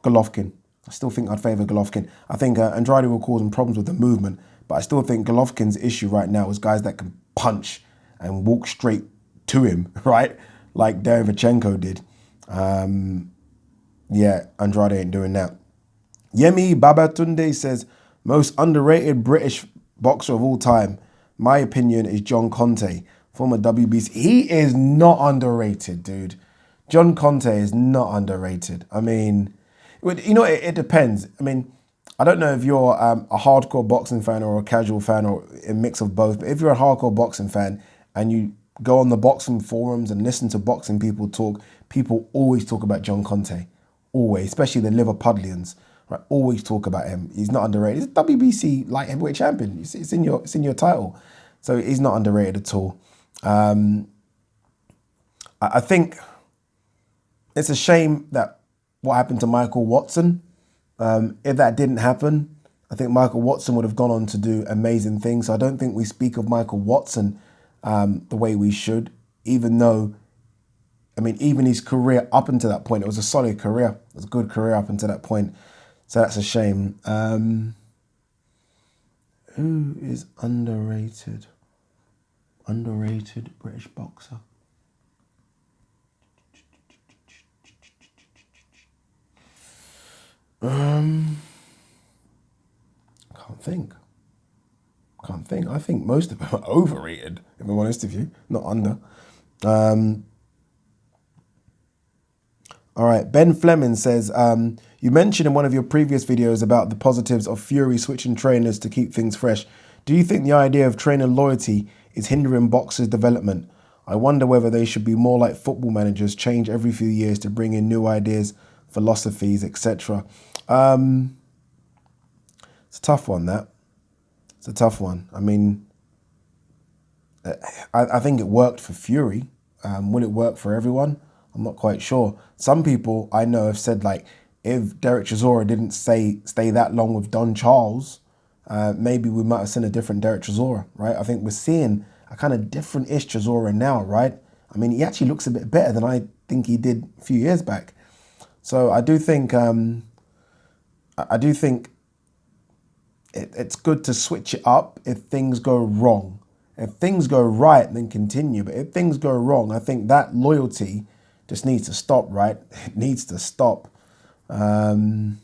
Golovkin. I still think I'd favour Golovkin. I think Andrade will cause him problems with the movement, but I still think Golovkin's issue right now is guys that can punch and walk straight to him, right? Like Derevchenko did. Yeah, Andrade ain't doing that. Yemi Babatunde says, most underrated British boxer of all time. My opinion is John Conte, former WBC. He is not underrated, dude. John Conte is not underrated. I mean, you know, it depends. I mean, I don't know if you're a hardcore boxing fan or a casual fan or a mix of both, but if you're a hardcore boxing fan and you go on the boxing forums and listen to boxing people talk, people always talk about John Conte. Always, especially the Liverpudlians, right? Always talk about him. He's not underrated. He's a WBC light heavyweight champion. It's in your title. So he's not underrated at all. I think it's a shame that what happened to Michael Watson. If that didn't happen, I think Michael Watson would have gone on to do amazing things. So I don't think we speak of Michael Watson the way we should, even though, I mean, even his career up until that point, it was a solid career. It was a good career up until that point. So that's a shame. Who is underrated? Underrated British boxer. Can't think. I think most of them are overrated, if I'm honest with you, not under. All right, Ben Fleming says, you mentioned in one of your previous videos about the positives of Fury switching trainers to keep things fresh. Do you think the idea of trainer loyalty is hindering boxers' development? I wonder whether they should be more like football managers, change every few years to bring in new ideas, philosophies, etc. It's a tough one, that. It's a tough one. I mean, I think it worked for Fury. Will it work for everyone? I'm not quite sure. Some people I know have said, like, if Derek Chisora didn't stay that long with Don Charles, maybe we might have seen a different Derek Chisora, right? I think we're seeing a kind of different-ish Chisora now, right? I mean, he actually looks a bit better than I think he did a few years back. So I do think it's good to switch it up if things go wrong. If things go right, then continue. But if things go wrong, I think that loyalty just needs to stop, right? It needs to stop. But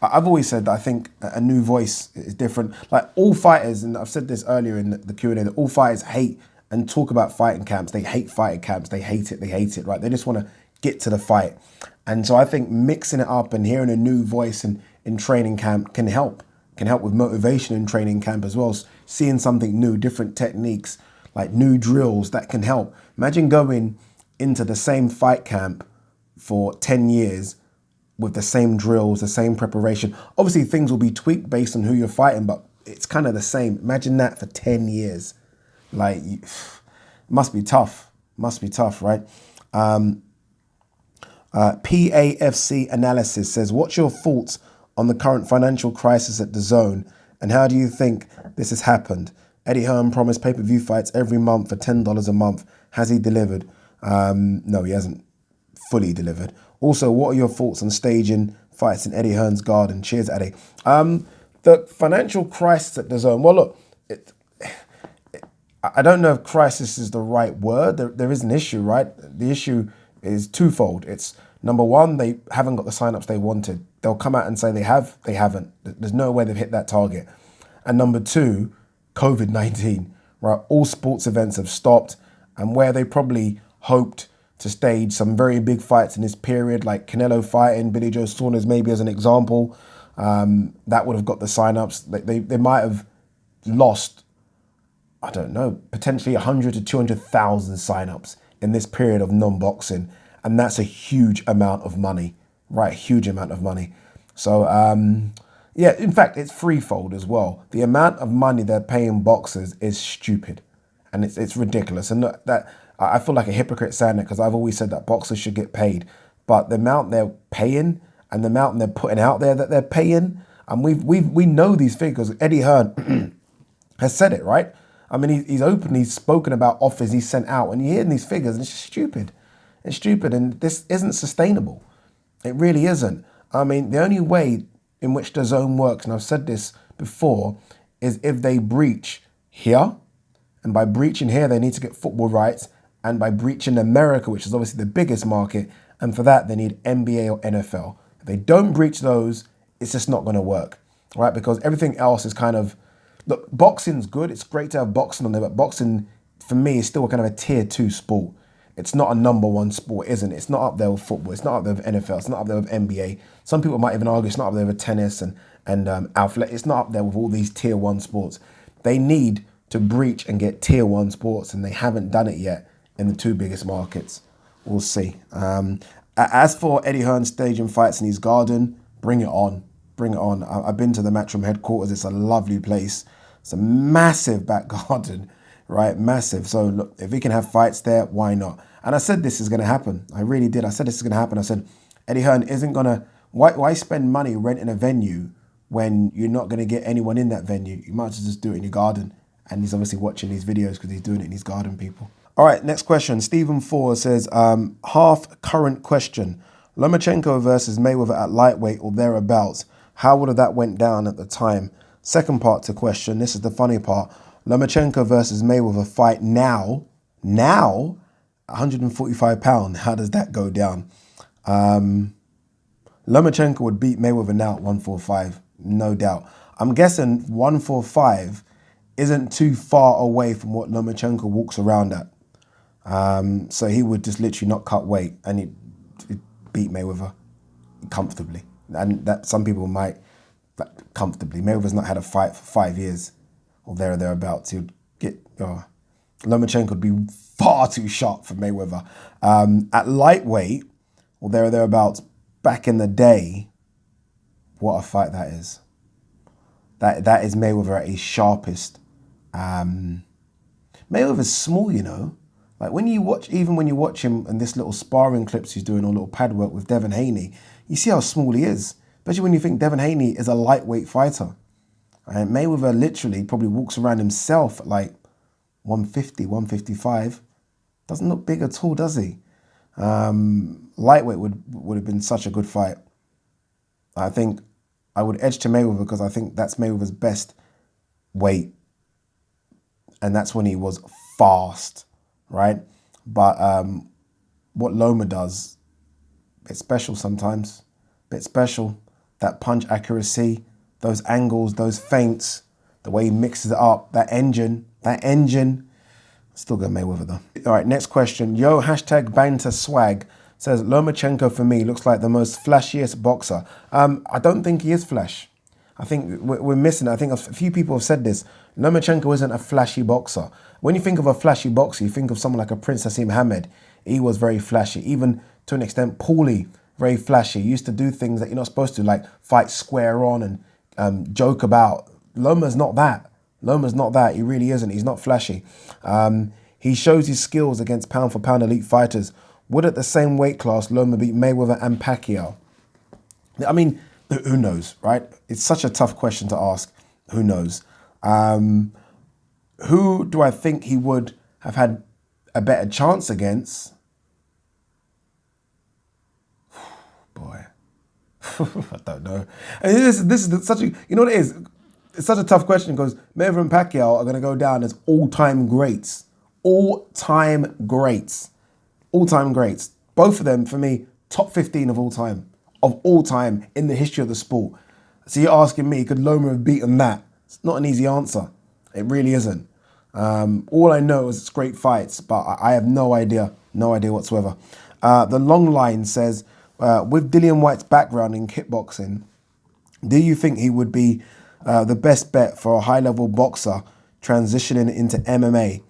I've always said that I think a new voice is different. Like all fighters, and I've said this earlier in the Q&A, that all fighters hate and talk about fighting camps. They hate fighting camps. They hate it, right? They just want to get to the fight. And so I think mixing it up and hearing a new voice in training camp can help with motivation in training camp as well. Seeing something new, different techniques, like new drills, that can help. Imagine going into the same fight camp for 10 years with the same drills, the same preparation. Obviously, things will be tweaked based on who you're fighting, but it's kind of the same. Imagine that for 10 years. Like, must be tough, right? PAFC Analysis says, what's your thoughts on the current financial crisis at DAZN, and how do you think this has happened? Eddie Hearn promised pay-per-view fights every month for $10 a month. Has he delivered? No, he hasn't fully delivered. Also, what are your thoughts on staging fights in Eddie Hearn's garden? Cheers, Eddie. The financial crisis at DAZN, well, look, I don't know if crisis is the right word. There is an issue, right? The issue is twofold. It's number one, they haven't got the signups they wanted. They'll come out and say they have, they haven't. There's no way they've hit that target. And number two, COVID-19, right? All sports events have stopped, and where they probably hoped to stage some very big fights in this period, like Canelo fighting, Billy Joe Saunders maybe as an example, that would have got the signups. They might have lost, I don't know, potentially 100 to 200,000 signups in this period of non-boxing. And that's a huge amount of money, right? Huge amount of money. So, yeah, in fact, it's threefold as well. The amount of money they're paying boxers is stupid, and it's ridiculous. And that I feel like a hypocrite saying that, because I've always said that boxers should get paid. But the amount they're paying and the amount they're putting out there that they're paying, and we know these figures. Eddie Hearn has said it, right? I mean, he's openly spoken about offers he's sent out, and you're hearing these figures, and it's just stupid. It's stupid, and this isn't sustainable. It really isn't. I mean, the only way in which the zone works, and I've said this before, is if they breach here, and by breaching here, they need to get football rights, and by breaching America, which is obviously the biggest market, and for that, they need NBA or NFL. If they don't breach those, it's just not going to work, right? Because everything else is kind of, look, boxing's good. It's great to have boxing on there, but boxing, for me, is still kind of a tier 2 sport. It's not a number 1 sport, isn't it? It's not up there with football. It's not up there with NFL. It's not up there with NBA. Some people might even argue it's not up there with tennis and athletic. It's not up there with all these tier 1 sports. They need to breach and get tier 1 sports, and they haven't done it yet in the 2 biggest markets. We'll see. As for Eddie Hearn staging fights in his garden, bring it on. Bring it on. I've been to the Matchroom headquarters. It's a lovely place. It's a massive back garden, right? Massive. So look, if we can have fights there, why not? And I said this is going to happen. I really did. I said this is going to happen. I said Eddie Hearn isn't going to, why spend money renting a venue when you're not going to get anyone in that venue? You might as well just do it in your garden. And he's obviously watching these videos because he's doing it in his garden, people. All right, next question. Stephen Ford says, half current question. Lomachenko versus Mayweather at lightweight or thereabouts. How would have that went down at the time? Second part to question. This is the funny part. Lomachenko versus Mayweather fight now, 145 pounds. How does that go down? Lomachenko would beat Mayweather now at 145, no doubt. I'm guessing 145 isn't too far away from what Lomachenko walks around at. So he would just literally not cut weight and he'd beat Mayweather comfortably. And that some people might, comfortably. Mayweather's not had a fight for 5 years or thereabouts. He'd get, Lomachenko would be far too sharp for Mayweather. At lightweight or thereabouts, back in the day, what a fight that is. That is Mayweather at his sharpest. Mayweather's small, you know. Like when you watch him in this little sparring clips he's doing or little pad work with Devin Haney, you see how small he is. Especially when you think Devin Haney is a lightweight fighter. And Mayweather literally probably walks around himself at like 150, 155. Doesn't look big at all, does he? Lightweight would have been such a good fight. I think I would edge to Mayweather because I think that's Mayweather's best weight. And that's when he was fast, right? But what Loma does, it's special sometimes. Bit special. That punch accuracy, those angles, those feints, the way he mixes it up, that engine. Still got Mayweather though. All right, next question. Yo, hashtag banter swag says, Lomachenko for me looks like the most flashiest boxer. I don't think he is flash. I think we're missing it. I think a few people have said this. Lomachenko isn't a flashy boxer. When you think of a flashy boxer, you think of someone like a Prince Hassim Hamed. He was very flashy. Even to an extent, Paulie, very flashy. He used to do things that you're not supposed to, like fight square on and joke about. Loma's not that. He really isn't. He's not flashy. He shows his skills against pound for pound elite fighters. Would at the same weight class Loma beat Mayweather and Pacquiao? I mean, who knows, right? It's such a tough question to ask. Who knows? Who do I think he would have had a better chance against? Boy, I don't know. And this is such a, you know what it is? it's such a tough question because Mayweather and Pacquiao are going to go down as all-time greats. All-time greats. All-time greats. Both of them, for me, top 15 of all time. Of all time in the history of the sport. So you're asking me, could Loma have beaten that? It's not an easy answer. It really isn't. All I know is it's great fights, but I have no idea. No idea whatsoever. The long line says, with Dillian White's background in kickboxing, do you think he would be the best bet for a high-level boxer transitioning into MMA?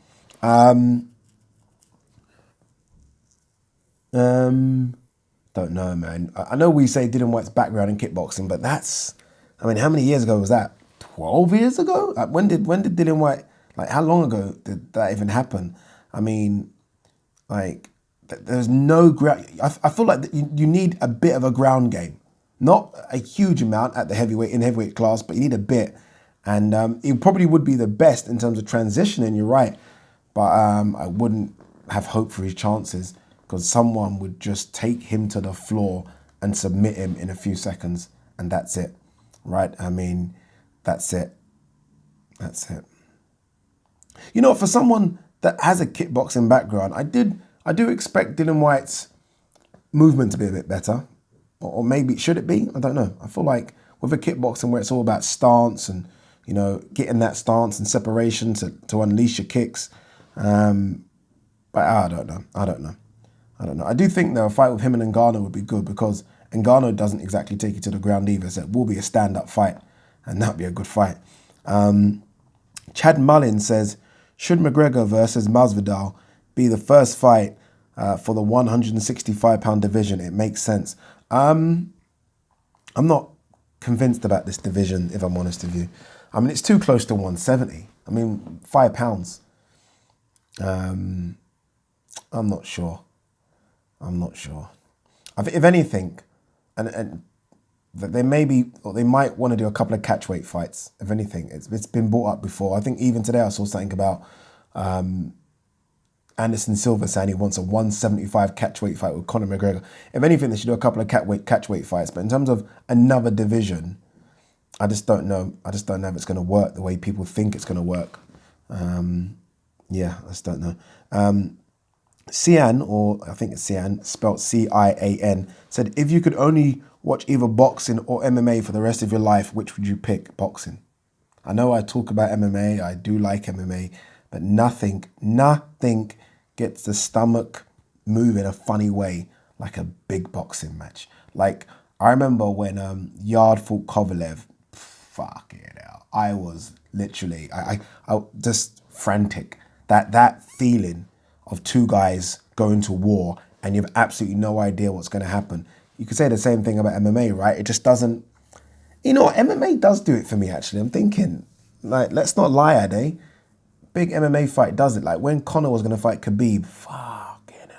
Don't know, man. I know we say Dillian White's background in kickboxing, but that's, I mean, how many years ago was that? 12 years ago? Like, when did Dillian White, like, how long ago did that even happen? I mean, like, there's no ground. I feel like you need a bit of a ground game. Not a huge amount at the heavyweight class, but you need a bit. And he probably would be the best in terms of transitioning, you're right. But I wouldn't have hope for his chances because someone would just take him to the floor and submit him in a few seconds. And that's it, right? I mean, that's it. That's it. You know, for someone that has a kickboxing background, I do expect Dillian White's movement to be a bit better. Or maybe, should it be? I don't know. I feel like with a kickboxing where it's all about stance and, you know, getting that stance and separation to unleash your kicks. But I don't know. I don't know. I do think, though, a fight with him and Ngannou would be good because Ngannou doesn't exactly take you to the ground either. So it will be a stand-up fight and that'd be a good fight. Chad Mullin says, should McGregor versus Masvidal be the first fight for the 165-pound division? It makes sense. I'm not convinced about this division, if I'm honest with you. I mean, it's too close to 170. I mean, 5 pounds. I'm not sure. I think if anything, and they might want to do a couple of catchweight fights. If anything, it's been brought up before. I think even today I saw something about Anderson Silva saying he wants a 175 catchweight fight with Conor McGregor. If anything, they should do a couple of catchweight fights. But in terms of another division, I just don't know. I just don't know if it's going to work the way people think it's going to work. Yeah, I just don't know. Cian, or I think it's Cian, spelled C-I-A-N, said, if you could only watch either boxing or MMA for the rest of your life, which would you pick? Boxing. I know I talk about MMA. I do like MMA. But nothing gets the stomach move in a funny way like a big boxing match. Like, I remember when Yard fought Kovalev, fucking hell. I was literally, I just frantic. That feeling of two guys going to war and you have absolutely no idea what's going to happen. You could say the same thing about MMA, right? It just doesn't, you know, MMA does do it for me, actually. I'm thinking, like, let's not lie, Ade. Big MMA fight does it. Like when Conor was going to fight Khabib, fucking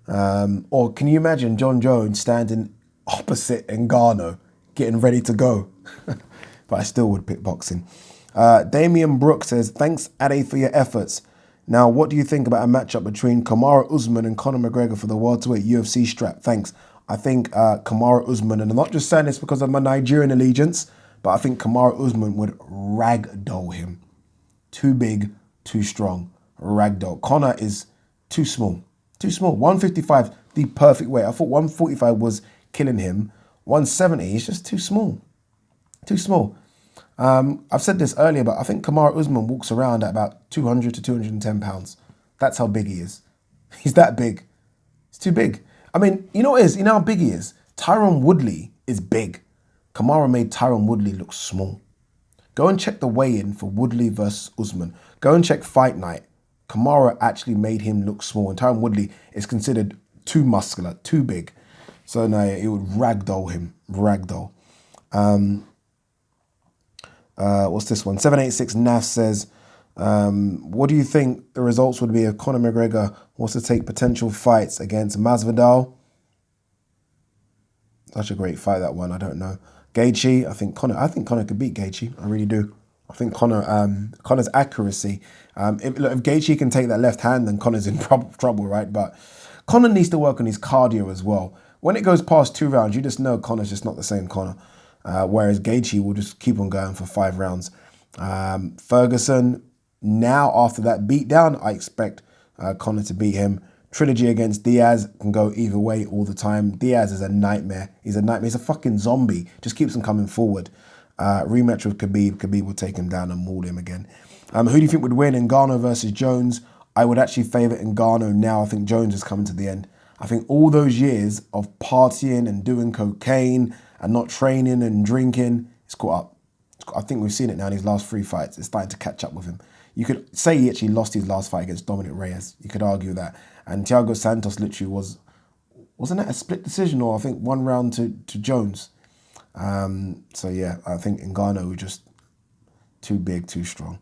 hell. Or can you imagine John Jones standing opposite Ngannou, getting ready to go? But I still would pick boxing. Damian Brooks says, thanks, Ade, for your efforts. Now, what do you think about a matchup between Kamaru Usman and Conor McGregor for the welterweight UFC strap? Thanks. I think Kamaru Usman, and I'm not just saying this because of my Nigerian allegiance, but I think Kamaru Usman would ragdoll him. Too big, too strong. Ragdoll. Conor is too small. Too small. 155, the perfect weight. I thought 145 was killing him. 170, he's just too small. Too small. I've said this earlier, but I think Kamaru Usman walks around at about 200 to 210 pounds. That's how big he is. He's that big. He's too big. I mean, you know what it is? You know how big he is? Tyron Woodley is big. Kamaru made Tyron Woodley look small. Go and check the weigh-in for Woodley versus Usman. Go and check Fight Night. Kamaru actually made him look small, and Tyron Woodley is considered too muscular, too big. So no, it would ragdoll him. Ragdoll. What's this one? 786 Naf says, what do you think the results would be if Conor McGregor was to take potential fights against Masvidal? Such a great fight, that one. I don't know. Gaethje, I think Conor could beat Gaethje. I really do. I think Conor's accuracy. If Gaethje can take that left hand, then Conor's in trouble, right? But Conor needs to work on his cardio as well. When it goes past 2 rounds, you just know Conor's just not the same Conor. whereas Gaethje will just keep on going for 5 rounds. Ferguson, now after that beatdown, I expect Conor to beat him. Trilogy against Diaz can go either way all the time. Diaz is a nightmare. He's a nightmare. He's a fucking zombie. Just keeps on coming forward. Rematch with Khabib. Khabib will take him down and maul him again. Who do you think would win? Ngannou versus Jones? I would actually favour Ngannou now. I think Jones is coming to the end. I think all those years of partying and doing cocaine and not training and drinking, it's caught up. I think we've seen it now in his last 3 fights. It's starting to catch up with him. You could say he actually lost his last fight against Dominic Reyes. You could argue that. And Thiago Santos literally wasn't that a split decision, or I think 1 round to Jones. So yeah, I think Ngannou was just too big, too strong.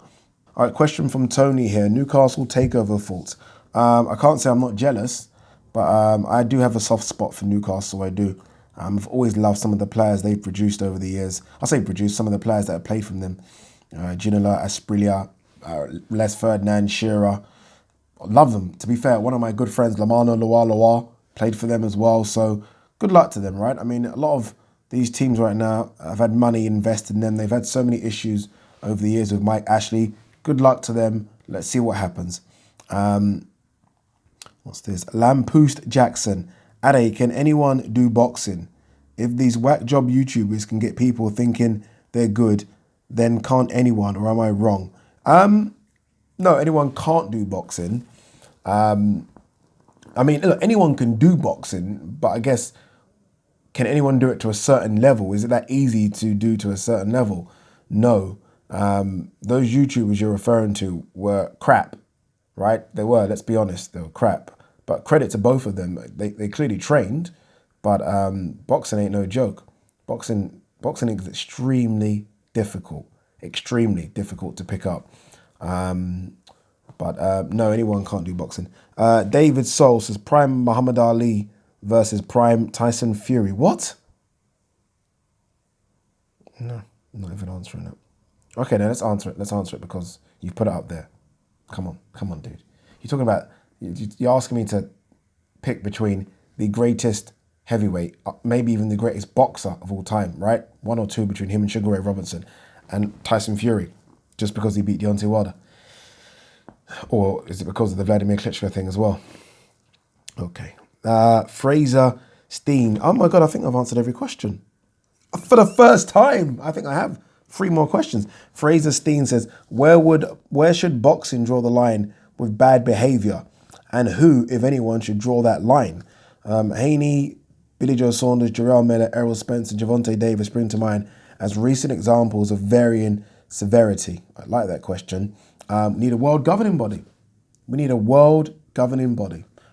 All right, question from Tony here. Newcastle takeover thoughts. I can't say I'm not jealous, but I do have a soft spot for Newcastle. I do. I've always loved some of the players they've produced over the years. I say produced, some of the players that have played from them. Ginola, Asprilla, Les Ferdinand, Shearer. I love them. To be fair, one of my good friends, Lamano Loa, played for them as well. So good luck to them, right? I mean, a lot of these teams right now have had money invested in them. They've had so many issues over the years with Mike Ashley. Good luck to them. Let's see what happens. What's this? Lampoost Jackson. Ade, can anyone do boxing? If these whack job YouTubers can get people thinking they're good, then can't anyone, or am I wrong? No, anyone can't do boxing. I mean, look, anyone can do boxing, but I guess, can anyone do it to a certain level? Is it that easy to do to a certain level? No. Those YouTubers you're referring to were crap, right? They were, let's be honest, they were crap. But credit to both of them. They clearly trained, but boxing ain't no joke. Boxing is extremely difficult to pick up. But no, anyone can't do boxing. David Soul says prime Muhammad Ali versus prime Tyson Fury. What? No, I'm not even answering it. Okay, now let's answer it because you put it up there. Come on, dude. You're talking about, you're asking me to pick between the greatest heavyweight, maybe even the greatest boxer of all time, right? 1 or 2 between him and Sugar Ray Robinson, and Tyson Fury, just because he beat Deontay Wilder. Or is it because of the Vladimir Klitschko thing as well? Okay. Fraser Steen. Oh my God, I think I've answered every question. For the first time, I think I have 3 more questions. Fraser Steen says, where should boxing draw the line with bad behaviour? And who, if anyone, should draw that line? Haney, Billy Joe Saunders, Jarrell Miller, Errol Spence, and Javonte Davis spring to mind as recent examples of varying severity. I like that question. We need a world governing body.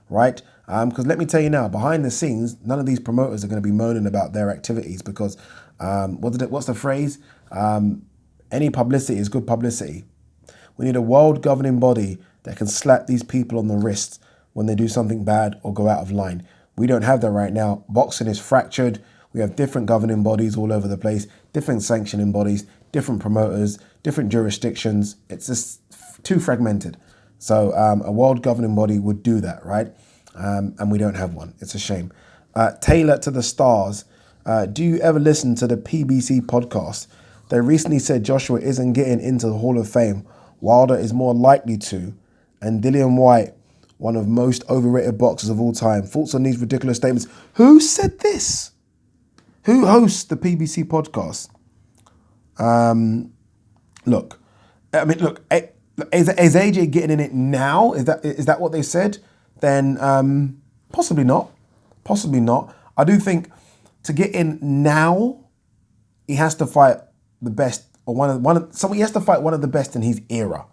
Right? Because let me tell you now, behind the scenes, none of these promoters are going to be moaning about their activities because, what's the phrase? Any publicity is good publicity. We need a world governing body that can slap these people on the wrist when they do something bad or go out of line. We don't have that right now. Boxing is fractured. We have different governing bodies all over the place, different sanctioning bodies, different promoters, different jurisdictions. It's just too fragmented. So a world governing body would do that, right? And we don't have one. It's a shame. Taylor to the Stars. Do you ever listen to the PBC podcast? They recently said Joshua isn't getting into the Hall of Fame. Wilder is more likely to. And Dillian White, one of most overrated boxers of all time. Thoughts on these ridiculous statements? Who said this? Who hosts the PBC podcast? Look, is AJ getting in it now? Is that what they said? Then possibly not. Possibly not. I do think to get in now, he has to fight the best, or he has to fight one of the best in his era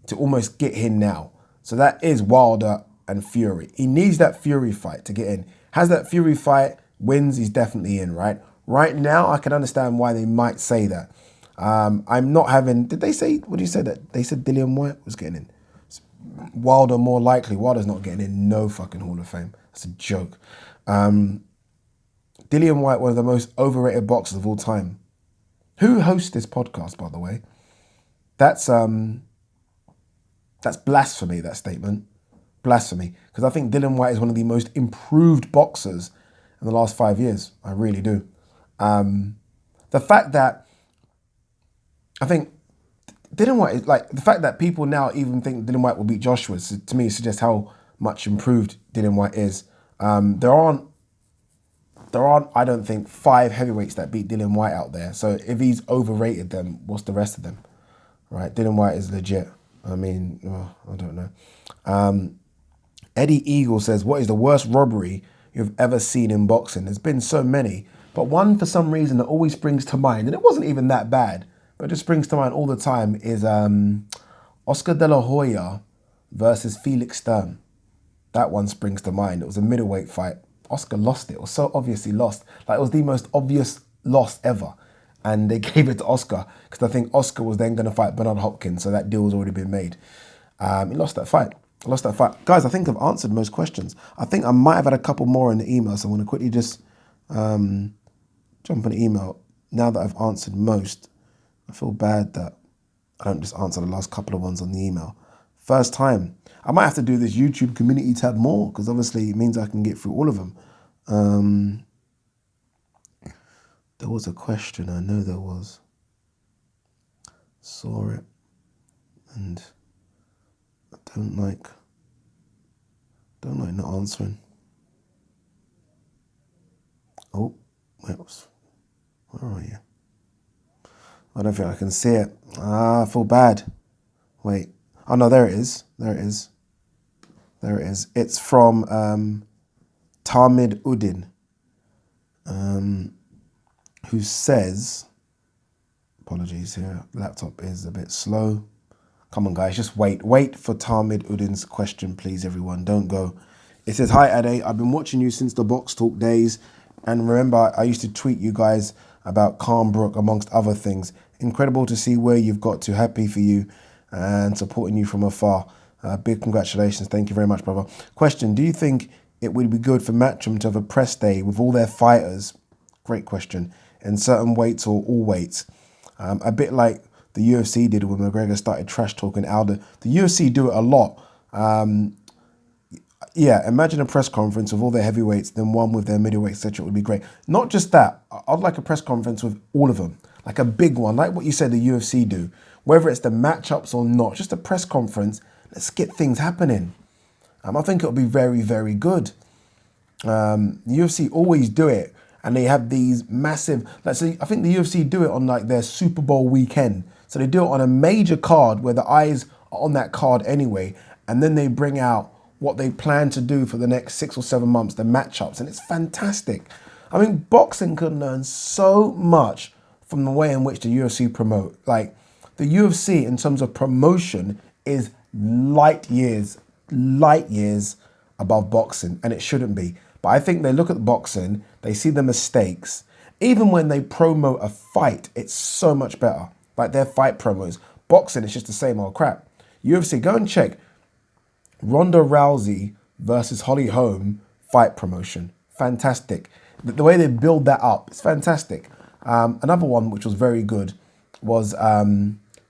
to almost get in now. So that is Wilder and Fury. He needs that Fury fight to get in. Has that Fury fight, wins, he's definitely in, right? Right now, I can understand why they might say that. I'm not having, did they say, what did you say that? They said Dillian White was getting in. Wilder more likely. Wilder's not getting in no fucking Hall of Fame. That's a joke. Dillian White, one of the most overrated boxers of all time. Who hosts this podcast, by the way? That's blasphemy, that statement. Blasphemy. Because I think Dillian White is one of the most improved boxers in the last 5 years. I really do. the fact that I think Dylan White is like the fact that people now even think Dylan White will beat Joshua to me suggests how much improved Dylan White is. There aren't, I don't think, 5 heavyweights that beat Dylan White out there. So if he's overrated them, what's the rest of them, right? Dylan White is legit. I mean, I don't know. Eddie Eagle says, what is the worst robbery you've ever seen in boxing? There's been so many, but one for some reason that always springs to mind, and it wasn't even that bad, but it just springs to mind all the time, is Oscar De La Hoya versus Felix Sturm. That one springs to mind. It was a middleweight fight. Oscar lost it. It was so obviously lost. Like, it was the most obvious loss ever. And they gave it to Oscar because I think Oscar was then going to fight Bernard Hopkins, so that deal has already been made. He lost that fight. Guys, I think I've answered most questions. I think I might have had a couple more in the email, so I'm going to quickly just jump on the email. Now that I've answered most, I feel bad that I don't just answer the last couple of ones on the email. First time. I might have to do this YouTube community tab more because obviously it means I can get through all of them. There was a question, I know there was. Saw it. And I don't like not answering. Oh, where are you? I don't think I can see it. I feel bad. Wait. Oh no, there it is. It's from Tamid Udin, who says, apologies here, laptop is a bit slow. Come on, guys, just wait for Tamid Udin's question, please, everyone. Don't go. It says, hi, Ade. I've been watching you since the Box Talk days. And remember, I used to tweet you guys about Calm Brook, amongst other things. Incredible to see where you've got to. Happy for you and supporting you from afar. Big congratulations. Thank you very much, brother. Question, do you think it would be good for Matchroom to have a press day with all their fighters? Great question. In certain weights or all weights? A bit like the UFC did when McGregor started trash talking Aldo. The UFC do it a lot. Yeah, imagine a press conference with all their heavyweights, then one with their middleweights, etc. It would be great. Not just that, I'd like a press conference with all of them, like a big one, like what you said the UFC do. Whether it's the matchups or not, just a press conference. Let's get things happening. I think it'll be very, very good. The UFC always do it, and they have these massive. Let's say I think the UFC do it on like their Super Bowl weekend. So they do it on a major card where the eyes are on that card anyway, and then they bring out what they plan to do for the next 6 or 7 months, the matchups, and it's fantastic. I mean, boxing can learn so much from the way in which the UFC promote. Like, the UFC in terms of promotion is light years above boxing, and it shouldn't be. But I think they look at boxing, they see the mistakes. Even when they promote a fight, it's so much better. Like their fight promos. Boxing, it's just the same old crap. UFC, go and check Ronda Rousey versus Holly Holm fight promotion. Fantastic. The way they build that up, it's fantastic. Another one which was very good was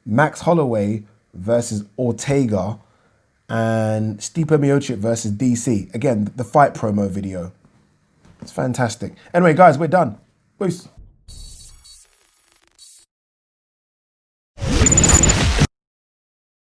Max Holloway versus Ortega and Stipe Miocic versus DC. Again, the fight promo video. It's fantastic. Anyway, guys, we're done. Peace.